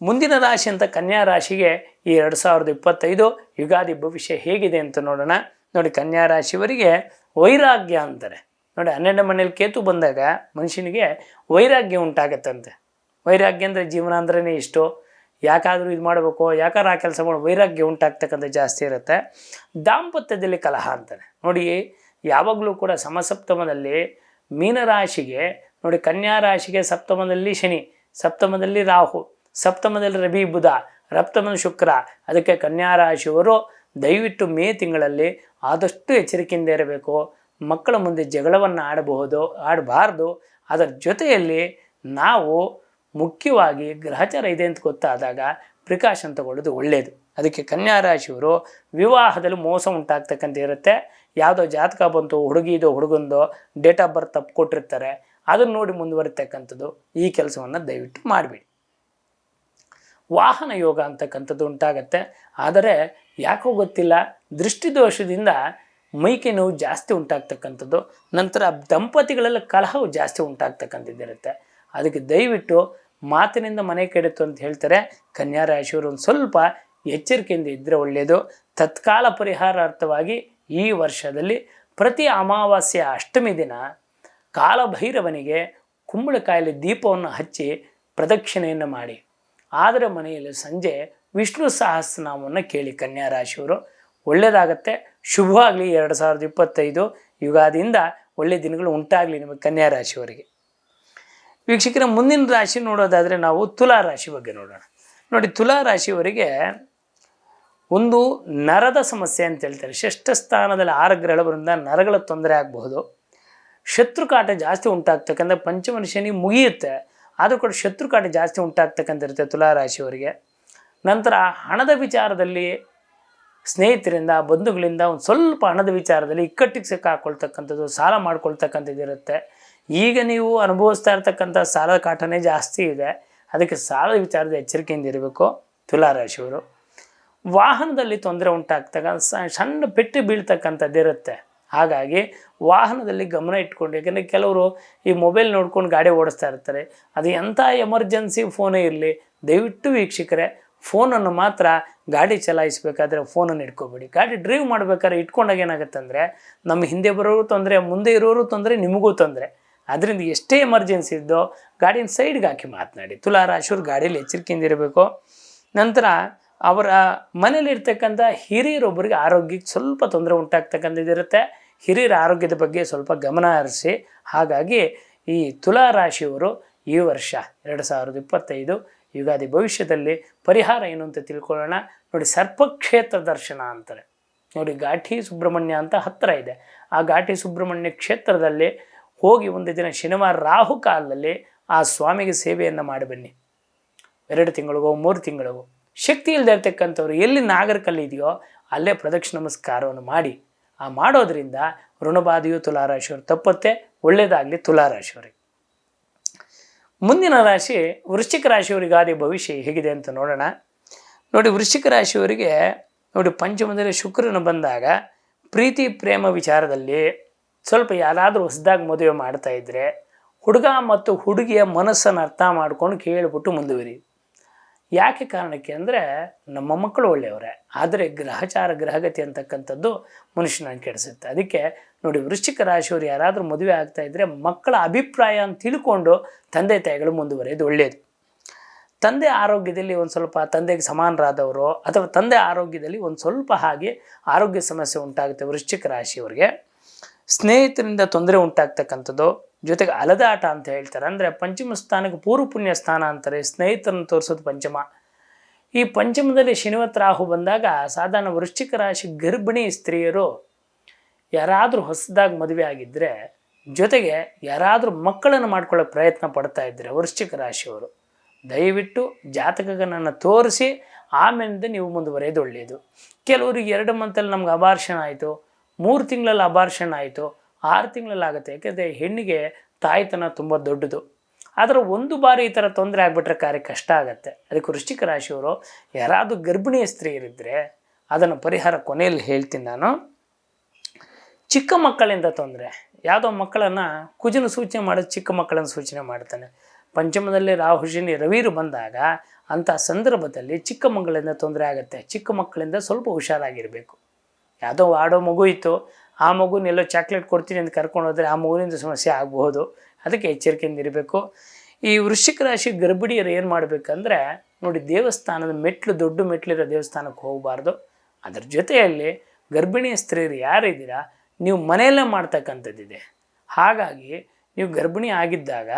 ಮುಂದಿನ ರಾಶಿ ಅಂತ ಕನ್ಯಾ ರಾಶಿಗೆ ಈ 2025 ಯುಗಾದಿ ಭವಿಷ್ಯ ಹೇಗಿದೆ ಅಂತ ನೋಡೋಣ. ನೋಡಿ, ಕನ್ಯಾ ರಾಶಿಯವರಿಗೆ ವೈರಾಗ್ಯ ಅಂತಾರೆ. ನೋಡಿ, 12ನೇ ಮನೇಲಿ ಕೇತು ಬಂದಾಗ ಮನುಷ್ಯನಿಗೆ ವೈರಾಗ್ಯ ಉಂಟಾಗತ್ತಂತೆ. ವೈರಾಗ್ಯ ಅಂದರೆ ಜೀವನ ಅಂದ್ರೇ ಇಷ್ಟು, ಯಾಕಾದರೂ ಇದು ಮಾಡಬೇಕು, ಯಾಕಾದ್ರೂ ಆ ಕೆಲಸ ಮಾಡೋ ವೈರಾಗ್ಯ ಉಂಟಾಗ್ತಕ್ಕಂಥ ಜಾಸ್ತಿ ಇರುತ್ತೆ. ದಾಂಪತ್ಯದಲ್ಲಿ ಕಲಹ ಅಂತಾನೆ ನೋಡಿ. ಯಾವಾಗಲೂ ಕೂಡ ಸಮಸಪ್ತಮದಲ್ಲಿ ಮೀನರಾಶಿಗೆ ನೋಡಿ, ಕನ್ಯಾ ರಾಶಿಗೆ ಸಪ್ತಮದಲ್ಲಿ ಶನಿ, ಸಪ್ತಮದಲ್ಲಿ ರಾಹು, ಸಪ್ತಮದಲ್ಲಿ ರವಿ ಬುಧ, ಸಪ್ತಮದಲ್ಲಿ ಶುಕ್ರ. ಅದಕ್ಕೆ ಕನ್ಯಾ ರಾಶಿಯವರು ದಯವಿಟ್ಟು ಮೇ ತಿಂಗಳಲ್ಲಿ ಆದಷ್ಟು ಎಚ್ಚರಿಕೆಯಿಂದ ಇರಬೇಕು. ಮಕ್ಕಳ ಮುಂದೆ ಜಗಳವನ್ನು ಆಡಬಾರ್ದು. ಅದರ ಜೊತೆಯಲ್ಲಿ ನಾವು ಮುಖ್ಯವಾಗಿ ಗ್ರಹಚಾರ ಇದೆ ಅಂತ ಗೊತ್ತಾದಾಗ ಪ್ರಿಕಾಷನ್ ತಗೊಳ್ಳೋದು ಒಳ್ಳೆಯದು. ಅದಕ್ಕೆ ಕನ್ಯಾ ರಾಶಿಯವರು ವಿವಾಹದಲ್ಲಿ ಮೋಸ ಉಂಟಾಗ್ತಕ್ಕಂಥ ಇರುತ್ತೆ. ಯಾವುದೋ ಜಾತಕ ಬಂತು, ಹುಡುಗಿದೋ ಹುಡುಗಂದೋ ಡೇಟ್ ಆಫ್ ಬರ್ತ್ ತಪ್ಪು ಕೊಟ್ಟಿರ್ತಾರೆ, ಅದನ್ನು ನೋಡಿ ಮುಂದುವರಿತಕ್ಕಂಥದ್ದು. ಈ ಕೆಲಸವನ್ನು ದಯವಿಟ್ಟು ಮಾಡಬೇಡಿ. ವಾಹನ ಯೋಗ ಅಂತಕ್ಕಂಥದ್ದು ಉಂಟಾಗತ್ತೆ. ಆದರೆ ಯಾಕೋ ಗೊತ್ತಿಲ್ಲ, ದೃಷ್ಟಿದೋಷದಿಂದ ಮೈಕೆ ನೋವು ಜಾಸ್ತಿ ಉಂಟಾಗ್ತಕ್ಕಂಥದ್ದು. ನಂತರ ದಂಪತಿಗಳೆಲ್ಲ ಕಲಹವು ಜಾಸ್ತಿ ಉಂಟಾಗ್ತಕ್ಕಂಥದ್ದಿರುತ್ತೆ. ಅದಕ್ಕೆ ದಯವಿಟ್ಟು ಮಾತಿನಿಂದ ಮನೆ ಕೆಡುತ್ತು ಅಂತ ಹೇಳ್ತಾರೆ. ಕನ್ಯಾ ರಾಶಿಯವರು ಒಂದು ಸ್ವಲ್ಪ ಎಚ್ಚರಿಕೆಯಿಂದ ಇದ್ದರೆ ಒಳ್ಳೆಯದು. ತತ್ಕಾಲ ಪರಿಹಾರಾರ್ಥವಾಗಿ ಈ ವರ್ಷದಲ್ಲಿ ಪ್ರತಿ ಅಮಾವಾಸ್ಯೆ ಅಷ್ಟಮಿ ದಿನ ಕಾಲಭೈರವನಿಗೆ ಕುಂಬಳಕಾಯಲ್ಲಿ ದೀಪವನ್ನು ಹಚ್ಚಿ ಪ್ರದಕ್ಷಿಣೆಯನ್ನು ಮಾಡಿ. ಆದರೆ ಮನೆಯಲ್ಲಿ ಸಂಜೆ ವಿಷ್ಣು ಸಹಸ್ರನಾಮವನ್ನು ಕೇಳಿ ಕನ್ಯಾ ರಾಶಿಯವರು, ಒಳ್ಳೆಯದಾಗತ್ತೆ. ಶುಭವಾಗಲಿ. 2025 ಯುಗಾದಿಯಿಂದ ಒಳ್ಳೆಯ ದಿನಗಳು ಉಂಟಾಗಲಿ ನಿಮಗೆ ಕನ್ಯಾ ರಾಶಿಯವರಿಗೆ. ವೀಕ್ಷಕರ, ಮುಂದಿನ ರಾಶಿ ನೋಡೋದಾದರೆ ನಾವು ತುಲಾ ರಾಶಿ ಬಗ್ಗೆ ನೋಡೋಣ. ನೋಡಿ, ತುಲಾ ರಾಶಿಯವರಿಗೆ ಒಂದು ನರದ ಸಮಸ್ಯೆ ಅಂತ ಹೇಳ್ತಾರೆ. ಷಷ್ಠ ಸ್ಥಾನದಲ್ಲಿ 6 ಗ್ರಹಗಳ ಬರೋದ್ರಿಂದ ನರಗಳ ತೊಂದರೆ ಆಗಬಹುದು. ಶತ್ರುಕಾಟ ಜಾಸ್ತಿ ಉಂಟಾಗ್ತಕ್ಕಂಥ ಪಂಚಮ ಶನಿ ಮುಗಿಯುತ್ತೆ, ಆದರೂ ಕೂಡ ಶತ್ರುಕಾಟ ಜಾಸ್ತಿ ಉಂಟಾಗ್ತಕ್ಕಂಥ ಇರುತ್ತೆ ತುಲಾ ರಾಶಿಯವರಿಗೆ. ನಂತರ ಹಣದ ವಿಚಾರದಲ್ಲಿ ಸ್ನೇಹಿತರಿಂದ ಬಂಧುಗಳಿಂದ ಒಂದು ಸ್ವಲ್ಪ ಹಣದ ವಿಚಾರದಲ್ಲಿ ಇಕ್ಕಟ್ಟಿಗೆ ಸಿಕ್ಕಾಕೊಳ್ತಕ್ಕಂಥದ್ದು, ಸಾಲ ಮಾಡ್ಕೊಳ್ತಕ್ಕಂಥದ್ದು ಇರುತ್ತೆ. ಈಗ ನೀವು ಅನುಭವಿಸ್ತಾ ಇರ್ತಕ್ಕಂಥ ಸಾಲದ ಕಾಟನೇ ಜಾಸ್ತಿ ಇದೆ. ಅದಕ್ಕೆ ಸಾಲದ ವಿಚಾರದ ಎಚ್ಚರಿಕೆಯಿಂದ ಇರಬೇಕು ತುಲಾ ರಾಶಿಯವರು. ವಾಹನದಲ್ಲಿ ತೊಂದರೆ ಉಂಟಾಗ್ತಕ್ಕ ಸಣ್ಣ ಪೆಟ್ಟು ಬೀಳ್ತಕ್ಕಂಥದ್ದು ಇರುತ್ತೆ. ಹಾಗಾಗಿ ವಾಹನದಲ್ಲಿ ಗಮನ ಇಟ್ಕೊಂಡು, ಯಾಕೆಂದರೆ ಕೆಲವರು ಈ ಮೊಬೈಲ್ ನೋಡ್ಕೊಂಡು ಗಾಡಿ ಓಡಿಸ್ತಾ ಇರ್ತಾರೆ. ಅದು ಎಂಥ ಎಮರ್ಜೆನ್ಸಿ ಫೋನೇ ಇರಲಿ, ದಯವಿಟ್ಟು ವೀಕ್ಷಕರೇ ಫೋನನ್ನು ಮಾತ್ರ ಗಾಡಿ ಚಲಾಯಿಸಬೇಕಾದ್ರೆ ಫೋನನ್ನು ಇಟ್ಕೋಬೇಡಿ. ಗಾಡಿ ಡ್ರೈವ್ ಮಾಡಬೇಕಾದ್ರೆ ಇಟ್ಕೊಂಡಾಗ ಏನಾಗುತ್ತೆ ಅಂದರೆ ನಮ್ಮ ಹಿಂದೆ ಬರೋರು ತೊಂದರೆ, ಮುಂದೆ ಇರೋರು ತೊಂದರೆ, ನಿಮಗೂ ತೊಂದರೆ. ಅದರಿಂದ ಎಷ್ಟೇ ಎಮರ್ಜೆನ್ಸಿ ಇದ್ದೋ ಗಾಡಿನ ಸೈಡ್ಗೆ ಹಾಕಿ ಮಾತನಾಡಿ. ತುಲಾ ರಾಶಿಯವರು ಗಾಡಿಯಲ್ಲಿ ಎಚ್ಚರಿಕೆಯಿಂದ ಇರಬೇಕು. ನಂತರ ಅವರ ಮನೇಲಿರ್ತಕ್ಕಂಥ ಹಿರಿಯರೊಬ್ಬರಿಗೆ ಆರೋಗ್ಯಕ್ಕೆ ಸ್ವಲ್ಪ ತೊಂದರೆ ಉಂಟಾಗ್ತಕ್ಕಂಥದ್ದಿರುತ್ತೆ. ಹಿರಿಯರ ಆರೋಗ್ಯದ ಬಗ್ಗೆ ಸ್ವಲ್ಪ ಗಮನ ಹರಿಸಿ. ಹಾಗಾಗಿ ಈ ತುಲಾ ರಾಶಿಯವರು ಈ ವರ್ಷ 2025 ಯುಗಾದಿ ಭವಿಷ್ಯದಲ್ಲಿ ಪರಿಹಾರ ಏನು ಅಂತ ತಿಳ್ಕೊಳ್ಳೋಣ. ನೋಡಿ, ಸರ್ಪಕ್ಷೇತ್ರ ದರ್ಶನ ಅಂತಾರೆ. ನೋಡಿ, ಘಾಟಿ ಸುಬ್ರಹ್ಮಣ್ಯ ಅಂತ ಹತ್ತಿರ ಇದೆ. ಆ ಘಾಟಿ ಸುಬ್ರಹ್ಮಣ್ಯ ಕ್ಷೇತ್ರದಲ್ಲಿ ಹೋಗಿ ಒಂದು ದಿನ ಶನಿವಾರ ರಾಹು ಕಾಲದಲ್ಲಿ ಆ ಸ್ವಾಮಿಗೆ ಸೇವೆಯನ್ನು ಮಾಡಿ ಬನ್ನಿ. 2 ತಿಂಗಳಿಗೋ 3 ತಿಂಗಳಿಗೋ. ಶಕ್ತಿ ಇಲ್ಲದೆ ಇರ್ತಕ್ಕಂಥವ್ರು ಎಲ್ಲಿ ನಾಗರಕಲ್ಲಿ ಇದೆಯೋ ಅಲ್ಲೇ ಪ್ರದಕ್ಷಿಣ ನಮಸ್ಕಾರವನ್ನು ಮಾಡಿ. ಆ ಮಾಡೋದ್ರಿಂದ ಋಣಬಾಧೆಯು ತುಲಾ ರಾಶಿಯವರು ತಪ್ಪುತ್ತೆ. ಒಳ್ಳೆಯದಾಗಲಿ ತುಲಾ ರಾಶಿಯವರಿಗೆ. ಮುಂದಿನ ರಾಶಿ ವೃಶ್ಚಿಕ ರಾಶಿಯವರಿಗಾದ ಭವಿಷ್ಯ ಹೇಗಿದೆ ಅಂತ ನೋಡೋಣ. ನೋಡಿ, ವೃಶ್ಚಿಕ ರಾಶಿಯವರಿಗೆ ನೋಡಿ, ಪಂಚಮದಲ್ಲಿ ಶುಕ್ರನ ಬಂದಾಗ ಪ್ರೀತಿ ಪ್ರೇಮ ವಿಚಾರದಲ್ಲಿ ಸ್ವಲ್ಪ ಯಾರಾದರೂ ಹೊಸದಾಗಿ ಮದುವೆ ಮಾಡ್ತಾ ಇದ್ದರೆ ಹುಡುಗ ಮತ್ತು ಹುಡುಗಿಯ ಮನಸ್ಸನ್ನು ಅರ್ಥ ಮಾಡ್ಕೊಂಡು ಕೇಳಿಬಿಟ್ಟು ಮುಂದುವರಿ. ಯಾಕೆ ಕಾರಣಕ್ಕೆ ಅಂದರೆ ನಮ್ಮ ಮಕ್ಕಳು ಒಳ್ಳೆಯವರೇ, ಆದರೆ ಗ್ರಹಗತಿ ಅಂತಕ್ಕಂಥದ್ದು ಮನುಷ್ಯನನ್ನು ಕೆಡಿಸುತ್ತೆ. ಅದಕ್ಕೆ ನೋಡಿ, ವೃಶ್ಚಿಕ ರಾಶಿಯವರು ಯಾರಾದರೂ ಮದುವೆ ಆಗ್ತಾ ಇದ್ದರೆ ಮಕ್ಕಳ ಅಭಿಪ್ರಾಯ ಅಂತ ತಿಳ್ಕೊಂಡು ತಂದೆ ತಾಯಿಗಳು ಮುಂದುವರಿಯೋದು ಒಳ್ಳೆಯದು. ತಂದೆ ಆರೋಗ್ಯದಲ್ಲಿ ಒಂದು ಸ್ವಲ್ಪ ತಂದೆಗೆ ಸಮಾನರಾದವರು ಅಥವಾ ತಂದೆ ಆರೋಗ್ಯದಲ್ಲಿ ಒಂದು ಸ್ವಲ್ಪ ಹಾಗೆ ಆರೋಗ್ಯ ಸಮಸ್ಯೆ ಉಂಟಾಗುತ್ತೆ ವೃಶ್ಚಿಕ ರಾಶಿಯವರಿಗೆ. ಸ್ನೇಹಿತರಿಂದ ತೊಂದರೆ ಉಂಟಾಗ್ತಕ್ಕಂಥದ್ದು, ಜೊತೆಗೆ ಅಲದಾಟ ಅಂತ ಹೇಳ್ತಾರೆ. ಅಂದರೆ ಪಂಚಮ ಸ್ಥಾನಕ್ಕೆ ಪೂರ್ವ ಪುಣ್ಯ ಸ್ಥಾನ ಅಂತಾರೆ. ಸ್ನೇಹಿತರನ್ನು ತೋರಿಸೋದು ಪಂಚಮ. ಈ ಪಂಚಮದಲ್ಲಿ ಶನಿವತ್ ರಾಹು ಬಂದಾಗ ಸಾಧಾರಣ ವೃಶ್ಚಿಕ ರಾಶಿ ಗರ್ಭಿಣಿ ಸ್ತ್ರೀಯರು ಯಾರಾದರೂ ಹೊಸದಾಗಿ ಮದುವೆ ಆಗಿದ್ದರೆ, ಜೊತೆಗೆ ಯಾರಾದರೂ ಮಕ್ಕಳನ್ನು ಮಾಡ್ಕೊಳ್ಳೋ ಪ್ರಯತ್ನ ಪಡ್ತಾ ಇದ್ದರೆ ವೃಶ್ಚಿಕ ರಾಶಿಯವರು ದಯವಿಟ್ಟು ಜಾತಕಗಳನ್ನು ತೋರಿಸಿ ಆಮೇಲಿಂದ ನೀವು ಮುಂದುವರೆಯೋದು ಒಳ್ಳೆಯದು. ಕೆಲವರಿಗೆ 2 ಮಂತಲ್ಲಿ ನಮ್ಗೆ ಅಬಾರ್ಷನ್ ಆಯಿತು, 3 ತಿಂಗಳಲ್ಲಿ ಅಬಾರ್ಷನ್ ಆಯಿತು, 6 ತಿಂಗಳಲ್ಲಿ ಆಗುತ್ತೆ. ಯಾಕೆಂದರೆ ಹೆಣ್ಣಿಗೆ ತಾಯ್ತನ ತುಂಬ ದೊಡ್ಡದು. ಆದರೆ ಒಂದು ಬಾರಿ ಈ ಥರ ತೊಂದರೆ ಆಗಿಬಿಟ್ರೆ ಕಾರ್ಯ ಕಷ್ಟ ಆಗುತ್ತೆ. ಅದಕ್ಕೆ ವೃಶ್ಚಿಕ ರಾಶಿಯವರು ಯಾರಾದರೂ ಗರ್ಭಿಣಿಯ ಸ್ತ್ರೀಯರಿದ್ದರೆ ಅದನ್ನು ಪರಿಹಾರ ಕೊನೆಯಲ್ಲಿ ಹೇಳ್ತೀನಿ ನಾನು. ಚಿಕ್ಕ ಮಕ್ಕಳಿಂದ ತೊಂದರೆ, ಯಾವುದೋ ಮಕ್ಕಳನ್ನು ಕುಜನ ಸೂಚನೆ ಮಾಡೋದು ಚಿಕ್ಕ ಮಕ್ಕಳನ್ನು ಸೂಚನೆ ಮಾಡ್ತಾನೆ. ಪಂಚಮದಲ್ಲಿ ರಾಹು ಶನಿ ರವಿರು ಬಂದಾಗ ಅಂಥ ಸಂದರ್ಭದಲ್ಲಿ ಚಿಕ್ಕ ಮಕ್ಕಳಿಂದ ತೊಂದರೆ ಆಗುತ್ತೆ. ಚಿಕ್ಕ ಮಕ್ಕಳಿಂದ ಸ್ವಲ್ಪ ಹುಷಾರಾಗಿರಬೇಕು. ಯಾವುದೋ ಆಡೋ ಮಗು ಇತ್ತು, ಆ ಮಗುನೆಲ್ಲೋ ಚಾಕ್ಲೇಟ್ ಕೊಡ್ತೀನಿ ಅಂತ ಕರ್ಕೊಂಡು ಹೋದರೆ ಆ ಮಗುವಿನಿಂದ ಸಮಸ್ಯೆ ಆಗಬಹುದು. ಅದಕ್ಕೆ ಎಚ್ಚರಿಕೆಯಿಂದ ಇರಬೇಕು. ಈ ವೃಶ್ಚಿಕ ರಾಶಿ ಗರ್ಭಿಣಿಯರು ಏನು ಮಾಡಬೇಕಂದ್ರೆ ನೋಡಿ, ದೇವಸ್ಥಾನದ ಮೆಟ್ಲು, ದೊಡ್ಡ ಮೆಟ್ಲಿರೋ ದೇವಸ್ಥಾನಕ್ಕೆ ಹೋಗಬಾರ್ದು. ಅದರ ಜೊತೆಯಲ್ಲಿ ಗರ್ಭಿಣಿ ಸ್ತ್ರೀಯರು ಯಾರಿದ್ದೀರಾ ನೀವು ಮನೆಯಲ್ಲೇ ಮಾಡ್ತಕ್ಕಂಥದ್ದಿದೆ. ಹಾಗಾಗಿ ನೀವು ಗರ್ಭಿಣಿ ಆಗಿದ್ದಾಗ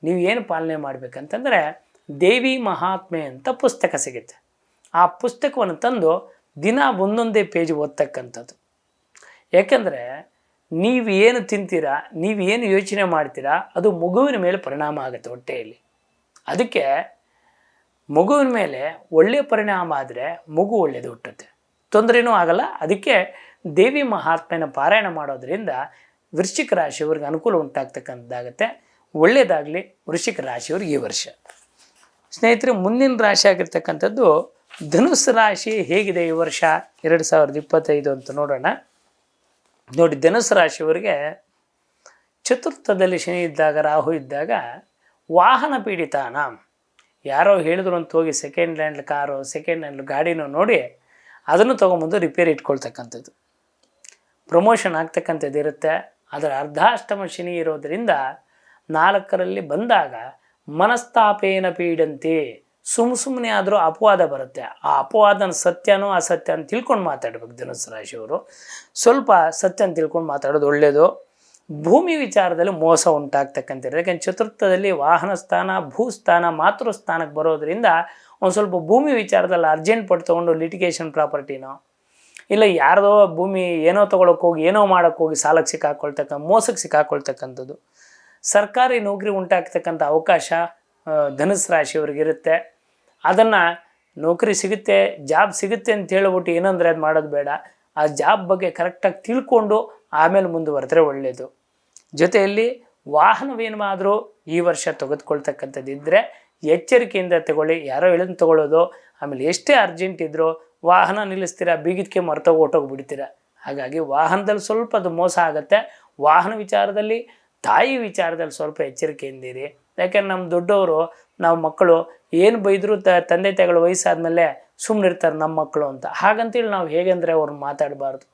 ನೀವು ಏನು ಪಾಲನೆ ಮಾಡಬೇಕಂತಂದರೆ ದೇವಿ ಮಹಾತ್ಮೆ ಅಂತ ಪುಸ್ತಕ ಸಿಗುತ್ತೆ. ಆ ಪುಸ್ತಕವನ್ನು ತಂದು ದಿನ ಒಂದೊಂದೇ ಪೇಜ್ ಓದ್ತಕ್ಕಂಥದ್ದು. ಯಾಕೆಂದರೆ ನೀವು ಏನು ತಿಂತೀರಾ, ನೀವು ಏನು ಯೋಚನೆ ಮಾಡ್ತೀರಾ, ಅದು ಮಗುವಿನ ಮೇಲೆ ಪರಿಣಾಮ ಆಗುತ್ತೆ ಹೊಟ್ಟೆಯಲ್ಲಿ. ಅದಕ್ಕೆ ಮಗುವಿನ ಮೇಲೆ ಒಳ್ಳೆಯ ಪರಿಣಾಮ ಆದರೆ ಮಗು ಒಳ್ಳೆಯದು ಹುಟ್ಟುತ್ತೆ, ತೊಂದರೆನೂ ಆಗಲ್ಲ. ಅದಕ್ಕೆ ದೇವಿ ಮಹಾತ್ಮೆನ ಪಾರಾಯಣ ಮಾಡೋದ್ರಿಂದ ವೃಶ್ಚಿಕ ರಾಶಿಯವ್ರಿಗೆ ಅನುಕೂಲ ಉಂಟಾಗ್ತಕ್ಕಂಥದ್ದಾಗುತ್ತೆ. ಒಳ್ಳೆಯದಾಗಲಿ ವೃಶ್ಚಿಕ ರಾಶಿಯವ್ರಿಗೆ ಈ ವರ್ಷ. ಸ್ನೇಹಿತರೆ, ಮುಂದಿನ ರಾಶಿ ಆಗಿರ್ತಕ್ಕಂಥದ್ದು ಧನುಸ್ಸು ರಾಶಿ ಹೇಗಿದೆ ಈ ವರ್ಷ 2025 ಅಂತ ನೋಡೋಣ. ನೋಡಿ, ಧನುಸ್ಸು ರಾಶಿಯವರಿಗೆ ಚತುರ್ಥದಲ್ಲಿ ಶನಿ ಇದ್ದಾಗ, ರಾಹು ಇದ್ದಾಗ ವಾಹನ ಪೀಡಿತಾನ, ಯಾರೋ ಹೇಳಿದ್ರು ಅಂತ ಹೋಗಿ second hand car, second hand ಗಾಡಿನೂ ನೋಡಿ ಅದನ್ನು ತೊಗೊಂಬಂದು ರಿಪೇರಿ ಇಟ್ಕೊಳ್ತಕ್ಕಂಥದ್ದು, ಪ್ರಮೋಷನ್ ಆಗ್ತಕ್ಕಂಥದ್ದು ಇರುತ್ತೆ. ಅದರ ಅರ್ಧಾಷ್ಟಮ ಶನಿ ಇರೋದರಿಂದ 4ರಲ್ಲಿ ಬಂದಾಗ ಮನಸ್ತಾಪೇನ ಪೀಡಂತೆ, ಸುಮ್ಮನೆ ಆದರೂ ಅಪವಾದ ಬರುತ್ತೆ. ಆ ಅಪವಾದನ ಸತ್ಯನೋ ಅಸತ್ಯ ಅಂತ ತಿಳ್ಕೊಂಡು ಮಾತಾಡ್ಬೇಕು. ಧನುಸ್ಸು ರಾಶಿಯವರು ಸ್ವಲ್ಪ ಸತ್ಯ ಅಂತ ತಿಳ್ಕೊಂಡು ಮಾತಾಡೋದು ಒಳ್ಳೆಯದು. ಭೂಮಿ ವಿಚಾರದಲ್ಲಿ ಮೋಸ ಉಂಟಾಗ್ತಕ್ಕಂಥದ್ದು. ಯಾಕೆಂದ್ರೆ ಚತುರ್ಥದಲ್ಲಿ ವಾಹನ ಸ್ಥಾನ, ಭೂಸ್ಥಾನ, ಮಾತೃಸ್ಥಾನಕ್ಕೆ ಬರೋದರಿಂದ ಒಂದು ಸ್ವಲ್ಪ ಭೂಮಿ ವಿಚಾರದಲ್ಲಿ ಅರ್ಜೆಂಟ್ ಪಟ್ಟು ತೊಗೊಂಡು ಲಿಟಿಗೇಷನ್ ಪ್ರಾಪರ್ಟಿನೋ ಇಲ್ಲ ಯಾರ್ದೋ ಭೂಮಿ ಏನೋ ತೊಗೊಳಕ್ಕೆ ಹೋಗಿ ಏನೋ ಮಾಡೋಕ್ಕೆ ಹೋಗಿ ಸಾಲಕ್ಕೆ ಮೋಸಕ್ಕೆ ಸಿಕ್ಕಾಕೊಳ್ತಕ್ಕಂಥದ್ದು. ಸರ್ಕಾರಿ ನೌಕರಿ ಉಂಟಾಗ್ತಕ್ಕಂಥ ಅವಕಾಶ ಧನುಸ್ಸು ರಾಶಿಯವ್ರಿಗಿರುತ್ತೆ. ಅದನ್ನು ನೌಕರಿ ಸಿಗುತ್ತೆ, ಜಾಬ್ ಸಿಗುತ್ತೆ ಅಂತ ಹೇಳ್ಬಿಟ್ಟು ಏನಂದರೆ ಅದು ಮಾಡೋದು ಬೇಡ. ಆ ಜಾಬ್ ಬಗ್ಗೆ ಕರೆಕ್ಟಾಗಿ ತಿಳ್ಕೊಂಡು ಆಮೇಲೆ ಮುಂದುವರೆದ್ರೆ ಒಳ್ಳೆಯದು. ಜೊತೆಯಲ್ಲಿ ವಾಹನವೇನಾದರೂ ಈ ವರ್ಷ ತೆಗೆದುಕೊಳ್ತಕ್ಕಂಥದ್ದಿದ್ದರೆ ಎಚ್ಚರಿಕೆಯಿಂದ ತಗೊಳ್ಳಿ. ಯಾರೋ ಹೇಳಿದ್ ತಗೊಳ್ಳೋದು, ಆಮೇಲೆ ಎಷ್ಟೇ ಅರ್ಜೆಂಟ್ ಇದ್ದರೂ ವಾಹನ ನಿಲ್ಲಿಸ್ತೀರಾ, ಬೀಗಿದಕ್ಕೆ ಹೊರಟೋಗ್ಬಿಡ್ತೀರಾ. ಹಾಗಾಗಿ ವಾಹನದಲ್ಲಿ ಸ್ವಲ್ಪ ಅದು ಮೋಸ ಆಗುತ್ತೆ. ವಾಹನ ವಿಚಾರದಲ್ಲಿ, ತಾಯಿ ವಿಚಾರದಲ್ಲಿ ಸ್ವಲ್ಪ ಎಚ್ಚರಿಕೆಯಿಂದಿರಿ. ಯಾಕೆಂದ್ರೆ ನಮ್ಮ ದೊಡ್ಡವರು, ನಾವು ಮಕ್ಕಳು ಏನು ಬೈದರೂ ತಂದೆ ತಾಯಿಗಳು ವಯಸ್ಸಾದ್ಮೇಲೆ ಸುಮ್ಮನಿರ್ತಾರೆ ನಮ್ಮ ಮಕ್ಕಳು ಅಂತ. ಹಾಗಂತೇಳಿ ನಾವು ಹೇಗೆಂದರೆ ಅವ್ರನ್ನ ಮಾತಾಡಬಾರ್ದು.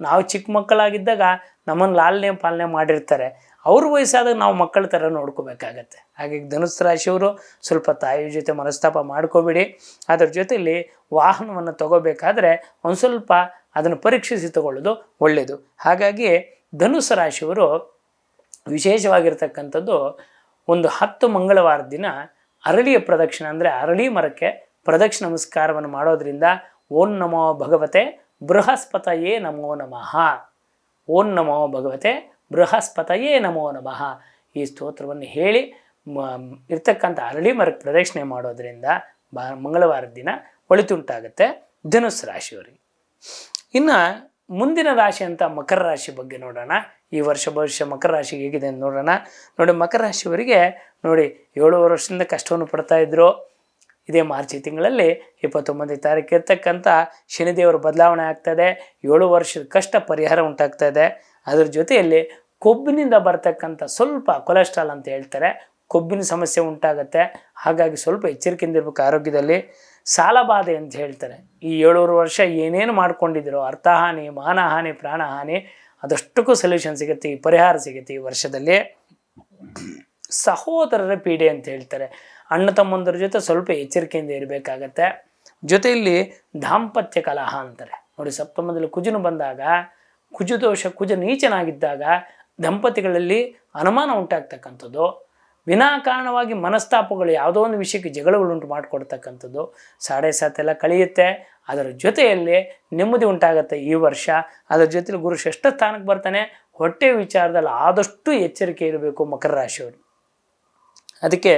ನಾವು ಚಿಕ್ಕ ಮಕ್ಕಳಾಗಿದ್ದಾಗ ನಮ್ಮನ್ನು ಲಾಲನೆ ಪಾಲನೆ ಮಾಡಿರ್ತಾರೆ, ಅವ್ರ ವಯಸ್ಸಾದಾಗ ನಾವು ಮಕ್ಕಳ ಥರ ನೋಡ್ಕೋಬೇಕಾಗತ್ತೆ. ಹಾಗಾಗಿ ಧನುಸ್ಸು ರಾಶಿಯವರು ಸ್ವಲ್ಪ ತಾಯಿಯ ಜೊತೆ ಮನಸ್ತಾಪ ಮಾಡ್ಕೋಬೇಡಿ. ಅದರ ಜೊತೆಯಲ್ಲಿ ವಾಹನವನ್ನು ತಗೋಬೇಕಾದ್ರೆ ಒಂದು ಸ್ವಲ್ಪ ಅದನ್ನು ಪರೀಕ್ಷಿಸಿ ತಗೊಳ್ಳೋದು ಒಳ್ಳೆಯದು. ಹಾಗಾಗಿ ಧನುಸ್ಸು ರಾಶಿಯವರು ವಿಶೇಷವಾಗಿರ್ತಕ್ಕಂಥದ್ದು ಒಂದು 10 ಮಂಗಳವಾರ ದಿನ ಅರಳಿಯ ಪ್ರದಕ್ಷಿಣೆ, ಅಂದರೆ ಅರಳಿ ಮರಕ್ಕೆ ಪ್ರದಕ್ಷಿಣ ನಮಸ್ಕಾರವನ್ನು ಮಾಡೋದ್ರಿಂದ ಓಂ ನಮೋ ಭಗವತೆ ಬೃಹಸ್ಪತಯೇ ನಮೋ ನಮಃ, ಓಂ ನಮೋ ಭಗವತೆ ಬೃಹಸ್ಪತಯೇ ನಮೋ ನಮಃ ಈ ಸ್ತೋತ್ರವನ್ನು ಹೇಳಿ ಇರ್ತಕ್ಕಂಥ ಅರಳಿ ಮರಕ್ಕೆ ಪ್ರದಕ್ಷಿಣೆ ಮಾಡೋದ್ರಿಂದ ಮಂಗಳವಾರದ ದಿನ ಒಳಿತುಂಟಾಗುತ್ತೆ ಧನುಸ್ಸು ರಾಶಿಯವರಿಗೆ. ಇನ್ನು ಮುಂದಿನ ರಾಶಿ ಅಂತ ಮಕರ ರಾಶಿ ಬಗ್ಗೆ ನೋಡೋಣ. ಈ ವರ್ಷ ಭವಿಷ್ಯ ಮಕರ ರಾಶಿಗೆ ಹೇಗಿದೆ ಅಂತ ನೋಡೋಣ. ನೋಡಿ, ಮಕರ ರಾಶಿಯವರಿಗೆ ನೋಡಿ 7 ವರ್ಷದಿಂದ ಕಷ್ಟವನ್ನು ಪಡ್ತಾ ಇದ್ರು. ಇದೇ ಮಾರ್ಚ್ ತಿಂಗಳಲ್ಲಿ 29ನೇ ತಾರೀಕು ಇರ್ತಕ್ಕಂಥ ಶನಿದೇವರು ಬದಲಾವಣೆ ಆಗ್ತದೆ. 7 ವರ್ಷದ ಕಷ್ಟ ಪರಿಹಾರ ಉಂಟಾಗ್ತಾ ಇದೆ. ಅದರ ಜೊತೆಯಲ್ಲಿ ಕೊಬ್ಬಿನಿಂದ ಬರ್ತಕ್ಕಂಥ ಸ್ವಲ್ಪ ಕೊಲೆಸ್ಟ್ರಾಲ್ ಅಂತ ಹೇಳ್ತಾರೆ, ಕೊಬ್ಬಿನ ಸಮಸ್ಯೆ ಉಂಟಾಗತ್ತೆ. ಹಾಗಾಗಿ ಸ್ವಲ್ಪ ಎಚ್ಚರಿಕೆಯಿಂದ ಇರಬೇಕು ಆರೋಗ್ಯದಲ್ಲಿ. ಸಾಲಬಾಧೆ ಅಂತ ಹೇಳ್ತಾರೆ. ಈ 7 ವರ್ಷ ಏನೇನು ಮಾಡ್ಕೊಂಡಿದ್ದೀರೋ ಅರ್ಥಹಾನಿ, ಮಾನಹಾನಿ, ಪ್ರಾಣಹಾನಿ ಅದಷ್ಟಕ್ಕೂ ಸೊಲ್ಯೂಷನ್ ಸಿಗುತ್ತೆ, ಈ ಪರಿಹಾರ ಸಿಗುತ್ತೆ ಈ ವರ್ಷದಲ್ಲಿ. ಸಹೋದರರ ಪೀಡೆ ಅಂತ ಹೇಳ್ತಾರೆ. ಅಣ್ಣ ತಮ್ಮಂದರ ಜೊತೆ ಸ್ವಲ್ಪ ಎಚ್ಚರಿಕೆಯಿಂದ ಇರಬೇಕಾಗತ್ತೆ. ಜೊತೆಯಲ್ಲಿ ದಾಂಪತ್ಯ ಕಲಹ ಅಂತಾರೆ. ನೋಡಿ, ಸಪ್ತಮದಲ್ಲಿ ಕುಜನು ಬಂದಾಗ, ಕುಜದೋಷ, ಕುಜ ನೀಚನಾಗಿದ್ದಾಗ ದಂಪತಿಗಳಲ್ಲಿ ಅನುಮಾನ ಉಂಟಾಗ್ತಕ್ಕಂಥದ್ದು, ವಿನಾಕಾರಣವಾಗಿ ಮನಸ್ತಾಪಗಳು, ಯಾವುದೋ ಒಂದು ವಿಷಯಕ್ಕೆ ಜಗಳಗಳುಂಟು ಮಾಡಿಕೊಡ್ತಕ್ಕಂಥದ್ದು, ಸಾಡೆಸಾತೆಲ್ಲ ಕಳೆಯುತ್ತೆ. ಅದರ ಜೊತೆಯಲ್ಲಿ ನೆಮ್ಮದಿ ಉಂಟಾಗುತ್ತೆ ಈ ವರ್ಷ. ಅದರ ಜೊತೆಲಿ ಗುರು ಷಷ್ಠ ಸ್ಥಾನಕ್ಕೆ ಬರ್ತಾನೆ. ಹೊಟ್ಟೆ ವಿಚಾರದಲ್ಲಿ ಆದಷ್ಟು ಎಚ್ಚರಿಕೆ ಇರಬೇಕು ಮಕರ ರಾಶಿಯವರು. ಅದಕ್ಕೆ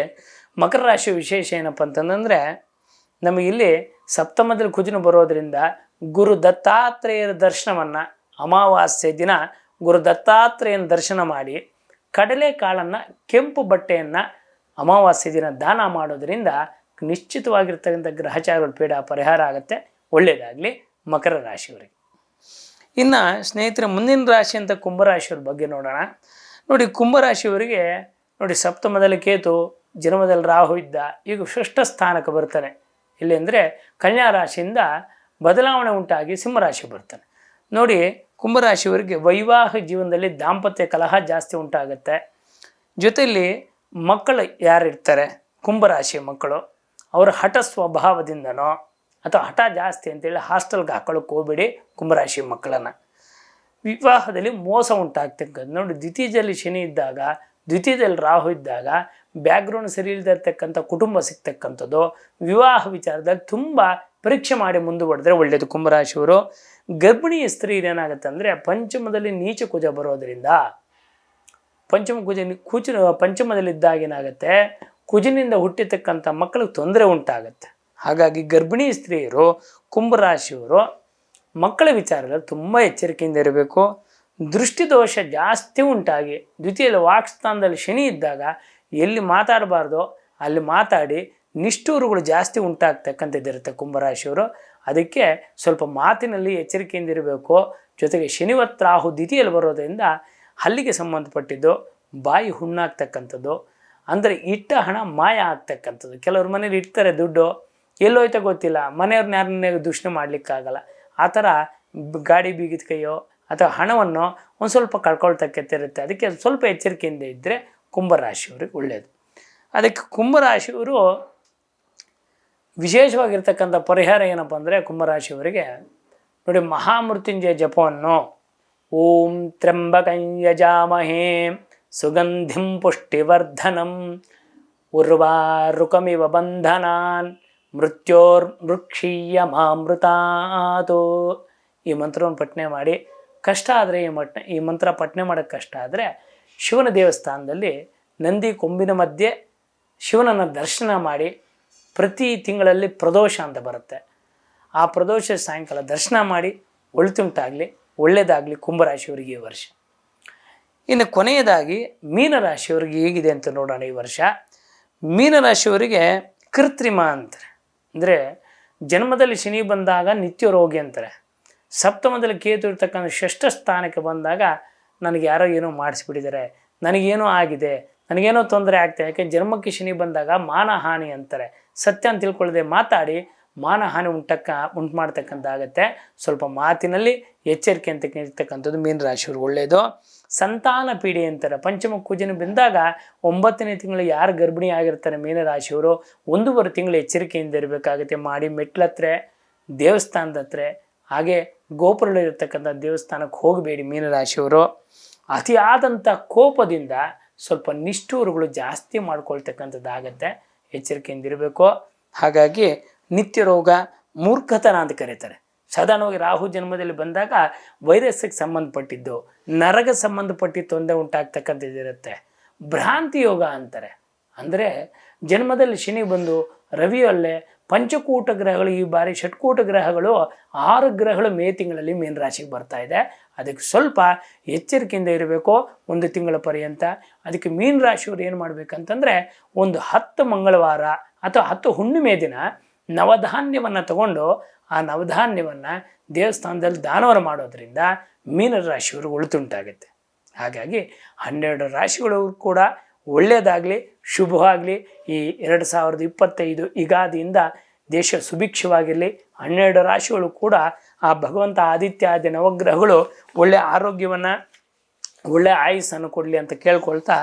ಮಕರ ರಾಶಿ ವಿಶೇಷ ಏನಪ್ಪ ಅಂತಂದರೆ, ನಮಗಿಲ್ಲಿ ಸಪ್ತಮದಲ್ಲಿ ಕುಜನು ಬರೋದರಿಂದ ಗುರು ದತ್ತಾತ್ರೇಯರ ದರ್ಶನವನ್ನು ಅಮಾವಾಸ್ಯೆ ದಿನ ಗುರು ದತ್ತಾತ್ರೇಯನ ದರ್ಶನ ಮಾಡಿ ಕಡಲೆಕಾಳನ್ನು, ಕೆಂಪು ಬಟ್ಟೆಯನ್ನು ಅಮಾವಾಸ್ಯೆ ದಿನ ದಾನ ಮಾಡೋದರಿಂದ ನಿಶ್ಚಿತವಾಗಿರ್ತಕ್ಕಂಥ ಗ್ರಹಚಾರಗಳ ಪೀಡ ಪರಿಹಾರ ಆಗುತ್ತೆ. ಒಳ್ಳೆಯದಾಗಲಿ ಮಕರ ರಾಶಿಯವರಿಗೆ. ಇನ್ನು ಸ್ನೇಹಿತರೆ, ಮುಂದಿನ ರಾಶಿ ಅಂತ ಕುಂಭರಾಶಿಯವ್ರ ಬಗ್ಗೆ ನೋಡೋಣ. ನೋಡಿ, ಕುಂಭರಾಶಿಯವರಿಗೆ ನೋಡಿ, ಸಪ್ತಮದಲ್ಲಿ ಕೇತು, ಜನ್ಮದಲ್ಲಿ ರಾಹು ಇದ್ದ, ಈಗ ಷಷ್ಠ ಸ್ಥಾನಕ್ಕೆ ಬರ್ತಾನೆ. ಇಲ್ಲಿ ಅಂದರೆ ಕನ್ಯಾ ರಾಶಿಯಿಂದ ಬದಲಾವಣೆ ಉಂಟಾಗಿ ಸಿಂಹರಾಶಿ ಬರ್ತಾನೆ. ನೋಡಿ, ಕುಂಭರಾಶಿಯವರಿಗೆ ವೈವಾಹಿಕ ಜೀವನದಲ್ಲಿ ದಾಂಪತ್ಯ ಕಲಹ ಜಾಸ್ತಿ ಉಂಟಾಗುತ್ತೆ. ಜೊತೆಯಲ್ಲಿ ಮಕ್ಕಳು ಯಾರಿರ್ತಾರೆ ಕುಂಭರಾಶಿ ಮಕ್ಕಳು, ಅವರ ಹಠ ಸ್ವಭಾವದಿಂದನೋ ಅಥವಾ ಹಠ ಜಾಸ್ತಿ ಅಂತೇಳಿ ಹಾಸ್ಟೆಲ್ಗೆ ಹಾಕೊಳ್ಳೋಕೆ ಹೋಗ್ಬೇಡಿ ಕುಂಭರಾಶಿ ಮಕ್ಕಳನ್ನು. ವಿವಾಹದಲ್ಲಿ ಮೋಸ ಉಂಟಾಗ್ತಕ್ಕಂಥ ನೋಡಿ, ದ್ವಿತೀಯದಲ್ಲಿ ಶನಿ ಇದ್ದಾಗ, ದ್ವಿತೀಯದಲ್ಲಿ ರಾಹು ಇದ್ದಾಗ ಬ್ಯಾಕ್ಗ್ರೌಂಡ್ ಸರಿ ಇಲ್ದಿರ್ತಕ್ಕಂಥ ಕುಟುಂಬ ಸಿಗ್ತಕ್ಕಂಥದ್ದು. ವಿವಾಹ ವಿಚಾರದಲ್ಲಿ ತುಂಬ ಪರೀಕ್ಷೆ ಮಾಡಿ ಮುಂದುವರೆದ್ರೆ ಒಳ್ಳೆಯದು. ಕುಂಭರಾಶಿಯವರು ಗರ್ಭಿಣಿ ಸ್ತ್ರೀ ಏನಾಗುತ್ತೆ ಅಂದರೆ ಪಂಚಮದಲ್ಲಿ ನೀಚ ಕುಜ ಬರೋದರಿಂದ, ಪಂಚಮದಲ್ಲಿದ್ದಾಗ ಏನಾಗುತ್ತೆ, ಕುಜನಿಂದ ಹುಟ್ಟಿರ್ತಕ್ಕಂಥ ಮಕ್ಕಳಿಗೆ ತೊಂದರೆ ಉಂಟಾಗುತ್ತೆ. ಹಾಗಾಗಿ ಗರ್ಭಿಣಿ ಸ್ತ್ರೀಯರು ಕುಂಭರಾಶಿಯವರು ಮಕ್ಕಳ ವಿಚಾರದಲ್ಲಿ ತುಂಬ ಎಚ್ಚರಿಕೆಯಿಂದ ಇರಬೇಕು. ದೃಷ್ಟಿದೋಷ ಜಾಸ್ತಿ ಉಂಟಾಗಿ ದ್ವಿತೀಯಲ್ಲಿ ವಾಕ್ಸ್ಥಾನದಲ್ಲಿ ಶನಿ ಇದ್ದಾಗ ಎಲ್ಲಿ ಮಾತಾಡಬಾರ್ದೋ ಅಲ್ಲಿ ಮಾತಾಡಿ ನಿಷ್ಠೂರುಗಳು ಜಾಸ್ತಿ ಉಂಟಾಗ್ತಕ್ಕಂಥದ್ದಿರುತ್ತೆ ಕುಂಭರಾಶಿಯವರು. ಅದಕ್ಕೆ ಸ್ವಲ್ಪ ಮಾತಿನಲ್ಲಿ ಎಚ್ಚರಿಕೆಯಿಂದ ಇರಬೇಕು. ಜೊತೆಗೆ ಶನಿವತ್ ರಾಹು ದ್ವಿತೀಯಲ್ಲಿ ಬರೋದರಿಂದ ಹಲ್ಲಿಗೆ ಸಂಬಂಧಪಟ್ಟಿದ್ದು, ಬಾಯಿ ಹುಣ್ಣಾಗ್ತಕ್ಕಂಥದ್ದು, ಅಂದರೆ ಇಟ್ಟ ಹಣ ಮಾಯ ಆಗ್ತಕ್ಕಂಥದ್ದು. ಕೆಲವ್ರ ಮನೇಲಿ ಇಡ್ತಾರೆ ದುಡ್ಡು, ಎಲ್ಲೋಯ್ತಾ ಗೊತ್ತಿಲ್ಲ, ಮನೆಯವ್ರನ್ನ ಯಾರನ್ನೇ ದೂಷಣೆ ಮಾಡಲಿಕ್ಕಾಗಲ್ಲ. ಆ ಥರ ಗಾಡಿ ಬೀಗಿದ ಕೈಯೋ ಅಥವಾ ಹಣವನ್ನು ಒಂದು ಸ್ವಲ್ಪ ಕಳ್ಕೊಳ್ತಕ್ಕಂತಿರುತ್ತೆ. ಅದಕ್ಕೆ ಸ್ವಲ್ಪ ಎಚ್ಚರಿಕೆಯಿಂದ ಇದ್ದರೆ ಕುಂಭರಾಶಿಯವ್ರಿಗೆ ಒಳ್ಳೆಯದು. ಅದಕ್ಕೆ ಕುಂಭರಾಶಿಯವರು ವಿಶೇಷವಾಗಿರ್ತಕ್ಕಂಥ ಪರಿಹಾರ ಏನಪ್ಪ ಅಂದರೆ, ಕುಂಭರಾಶಿಯವರಿಗೆ ನೋಡಿ, ಮಹಾಮೃತ್ಯುಂಜಯ ಜಪವನ್ನು ಓಂ ತ್ರ್ಯಂಬಕಂ ಯಜಾಮಹೇ ಸುಗಂಧಿಂ ಪುಷ್ಟಿವರ್ಧನಂ ಉರ್ವಾರುಕಮಿವ ಬಂಧನಾನ್ ಮೃತ್ಯೋರ್ಮೃಕ್ಷೀಯಮಾಮೃತಾತು ಈ ಮಂತ್ರವನ್ನು ಪಠನೆ ಮಾಡಿ. ಕಷ್ಟ ಆದರೆ ಈ ಮಂತ್ರ ಪಠನೆ ಮಾಡೋಕ್ಕೆ ಕಷ್ಟ ಆದರೆ ಶಿವನ ದೇವಸ್ಥಾನದಲ್ಲಿ ನಂದಿ ಕೊಂಬಿನ ಮಧ್ಯೆ ಶಿವನನ್ನು ದರ್ಶನ ಮಾಡಿ, ಪ್ರತಿ ತಿಂಗಳಲ್ಲಿ ಪ್ರದೋಷ ಅಂತ ಬರುತ್ತೆ, ಆ ಪ್ರದೋಷ ಸಾಯಂಕಾಲ ದರ್ಶನ ಮಾಡಿ ಒಳಿತುಂಟಾಗಲಿ, ಒಳ್ಳೆಯದಾಗಲಿ ಕುಂಭರಾಶಿಯವರಿಗೆ ಈ ವರ್ಷ. ಇನ್ನು ಕೊನೆಯದಾಗಿ ಮೀನರಾಶಿಯವರಿಗೆ ಹೇಗಿದೆ ಅಂತ ನೋಡೋಣ. ಈ ವರ್ಷ ಮೀನರಾಶಿಯವರಿಗೆ ಕೃತ್ರಿಮ ಅಂತಾರೆ, ಅಂದರೆ ಜನ್ಮದಲ್ಲಿ ಶನಿ ಬಂದಾಗ ನಿತ್ಯ ರೋಗಿ ಅಂತಾರೆ. ಸಪ್ತಮದಲ್ಲಿ ಕೇತು ಇರ್ತಕ್ಕಂಥ ಷಷ್ಠ ಸ್ಥಾನಕ್ಕೆ ಬಂದಾಗ ನನಗೆ ಯಾರೋ ಏನೋ ಮಾಡಿಸ್ಬಿಟ್ಟಿದ್ದಾರೆ, ನನಗೇನೋ ಆಗಿದೆ, ನನಗೇನೋ ತೊಂದರೆ ಆಗ್ತದೆ. ಯಾಕೆ ಜನ್ಮಕ್ಕೆ ಶನಿ ಬಂದಾಗ ಮಾನಹಾನಿ ಅಂತಾರೆ. ಸತ್ಯ ಅಂತ ತಿಳ್ಕೊಳ್ಳದೆ ಮಾತಾಡಿ ಮಾನಹಾನಿ ಉಂಟು ಮಾಡ್ತಕ್ಕಂಥಾಗತ್ತೆ. ಸ್ವಲ್ಪ ಮಾತಿನಲ್ಲಿ ಎಚ್ಚರಿಕೆ ಅಂತ ಇರ್ತಕ್ಕಂಥದ್ದು ಮೀನರಾಶಿಯವ್ರಿಗೆ ಒಳ್ಳೆಯದು. ಸಂತಾನ ಪೀಡೆ ಅಂತಾರೆ. ಪಂಚಮ ಕುಜನ ಬಂದಾಗ 9ನೇ ತಿಂಗಳು ಯಾರು ಗರ್ಭಿಣಿ ಆಗಿರ್ತಾರೆ ಮೀನರಾಶಿಯವರು 1.5 ತಿಂಗಳು ಎಚ್ಚರಿಕೆಯಿಂದ ಇರಬೇಕಾಗುತ್ತೆ. ಮಾಡಿ ಮೆಟ್ಲತ್ರ, ದೇವಸ್ಥಾನದ ಹತ್ರ, ಹಾಗೆ ಗೋಪುರದಲ್ಲಿರ್ತಕ್ಕಂಥ ದೇವಸ್ಥಾನಕ್ಕೆ ಹೋಗಬೇಡಿ ಮೀನರಾಶಿಯವರು. ಅತಿಯಾದಂಥ ಕೋಪದಿಂದ ಸ್ವಲ್ಪ ನಿಷ್ಠೂರುಗಳು ಜಾಸ್ತಿ ಮಾಡ್ಕೊಳ್ತಕ್ಕಂಥದ್ದಾಗತ್ತೆ, ಎಚ್ಚರಿಕೆಯಿಂದ ಇರಬೇಕು. ಹಾಗಾಗಿ ನಿತ್ಯ ರೋಗ, ಮೂರ್ಖತನ ಅಂತ ಕರೀತಾರೆ. ಸಾಧಾರಣವಾಗಿ ರಾಹು ಜನ್ಮದಲ್ಲಿ ಬಂದಾಗ ವೈರಸ್ಸಿಗೆ ಸಂಬಂಧಪಟ್ಟಿದ್ದು, ನರಗ ಸಂಬಂಧಪಟ್ಟಿದ್ದು ತೊಂದರೆ ಉಂಟಾಗ್ತಕ್ಕಂಥದ್ದಿರುತ್ತೆ. ಭ್ರಾಂತಿ ಯೋಗ ಅಂತಾರೆ. ಅಂದರೆ ಜನ್ಮದಲ್ಲಿ ಶನಿ ಬಂದು ರವಿಯಲ್ಲೇ ಪಂಚಕೂಟ ಗ್ರಹಗಳು, ಈ ಬಾರಿ ಷಟ್ಕೂಟ ಗ್ರಹಗಳು 6 ಗ್ರಹಗಳು ಮೇ ತಿಂಗಳಲ್ಲಿ ಮೀನರಾಶಿಗೆ ಬರ್ತಾ ಇದೆ. ಅದಕ್ಕೆ ಸ್ವಲ್ಪ ಎಚ್ಚರಿಕೆಯಿಂದ ಇರಬೇಕು 1 ತಿಂಗಳ ಪರ್ಯಂತ. ಅದಕ್ಕೆ ಮೀನರಾಶಿಯವರು ಏನು ಮಾಡಬೇಕಂತಂದರೆ, ಒಂದು 10 ಮಂಗಳವಾರ ಅಥವಾ 10 ಹುಣ್ಣಿಮೆ ದಿನ ನವಧಾನ್ಯವನ್ನು ತಗೊಂಡು ಆ ನವಧಾನ್ಯವನ್ನು ದೇವಸ್ಥಾನದಲ್ಲಿ ದಾನವನ್ನು ಮಾಡೋದ್ರಿಂದ ಮೀನರಾಶಿಯವ್ರಿಗೆ ಒಳಿತುಂಟಾಗುತ್ತೆ. ಹಾಗಾಗಿ 12 ರಾಶಿಗಳು ಕೂಡ ಒಳ್ಳೆಯದಾಗಲಿ, ಶುಭವಾಗಲಿ. ಈ 2025 ಯುಗಾದಿಯಿಂದ ದೇಶ ಸುಭಿಕ್ಷವಾಗಿರಲಿ. 12 ರಾಶಿಗಳು ಕೂಡ ಆ ಭಗವಂತ ಆದಿತ್ಯಾದಿ ನವಗ್ರಹಗಳು ಒಳ್ಳೆಯ ಆರೋಗ್ಯವನ್ನು, ಒಳ್ಳೆಯ ಆಯುಸ್ಸನ್ನು ಕೊಡಲಿ ಅಂತ ಕೇಳ್ಕೊಳ್ತಾ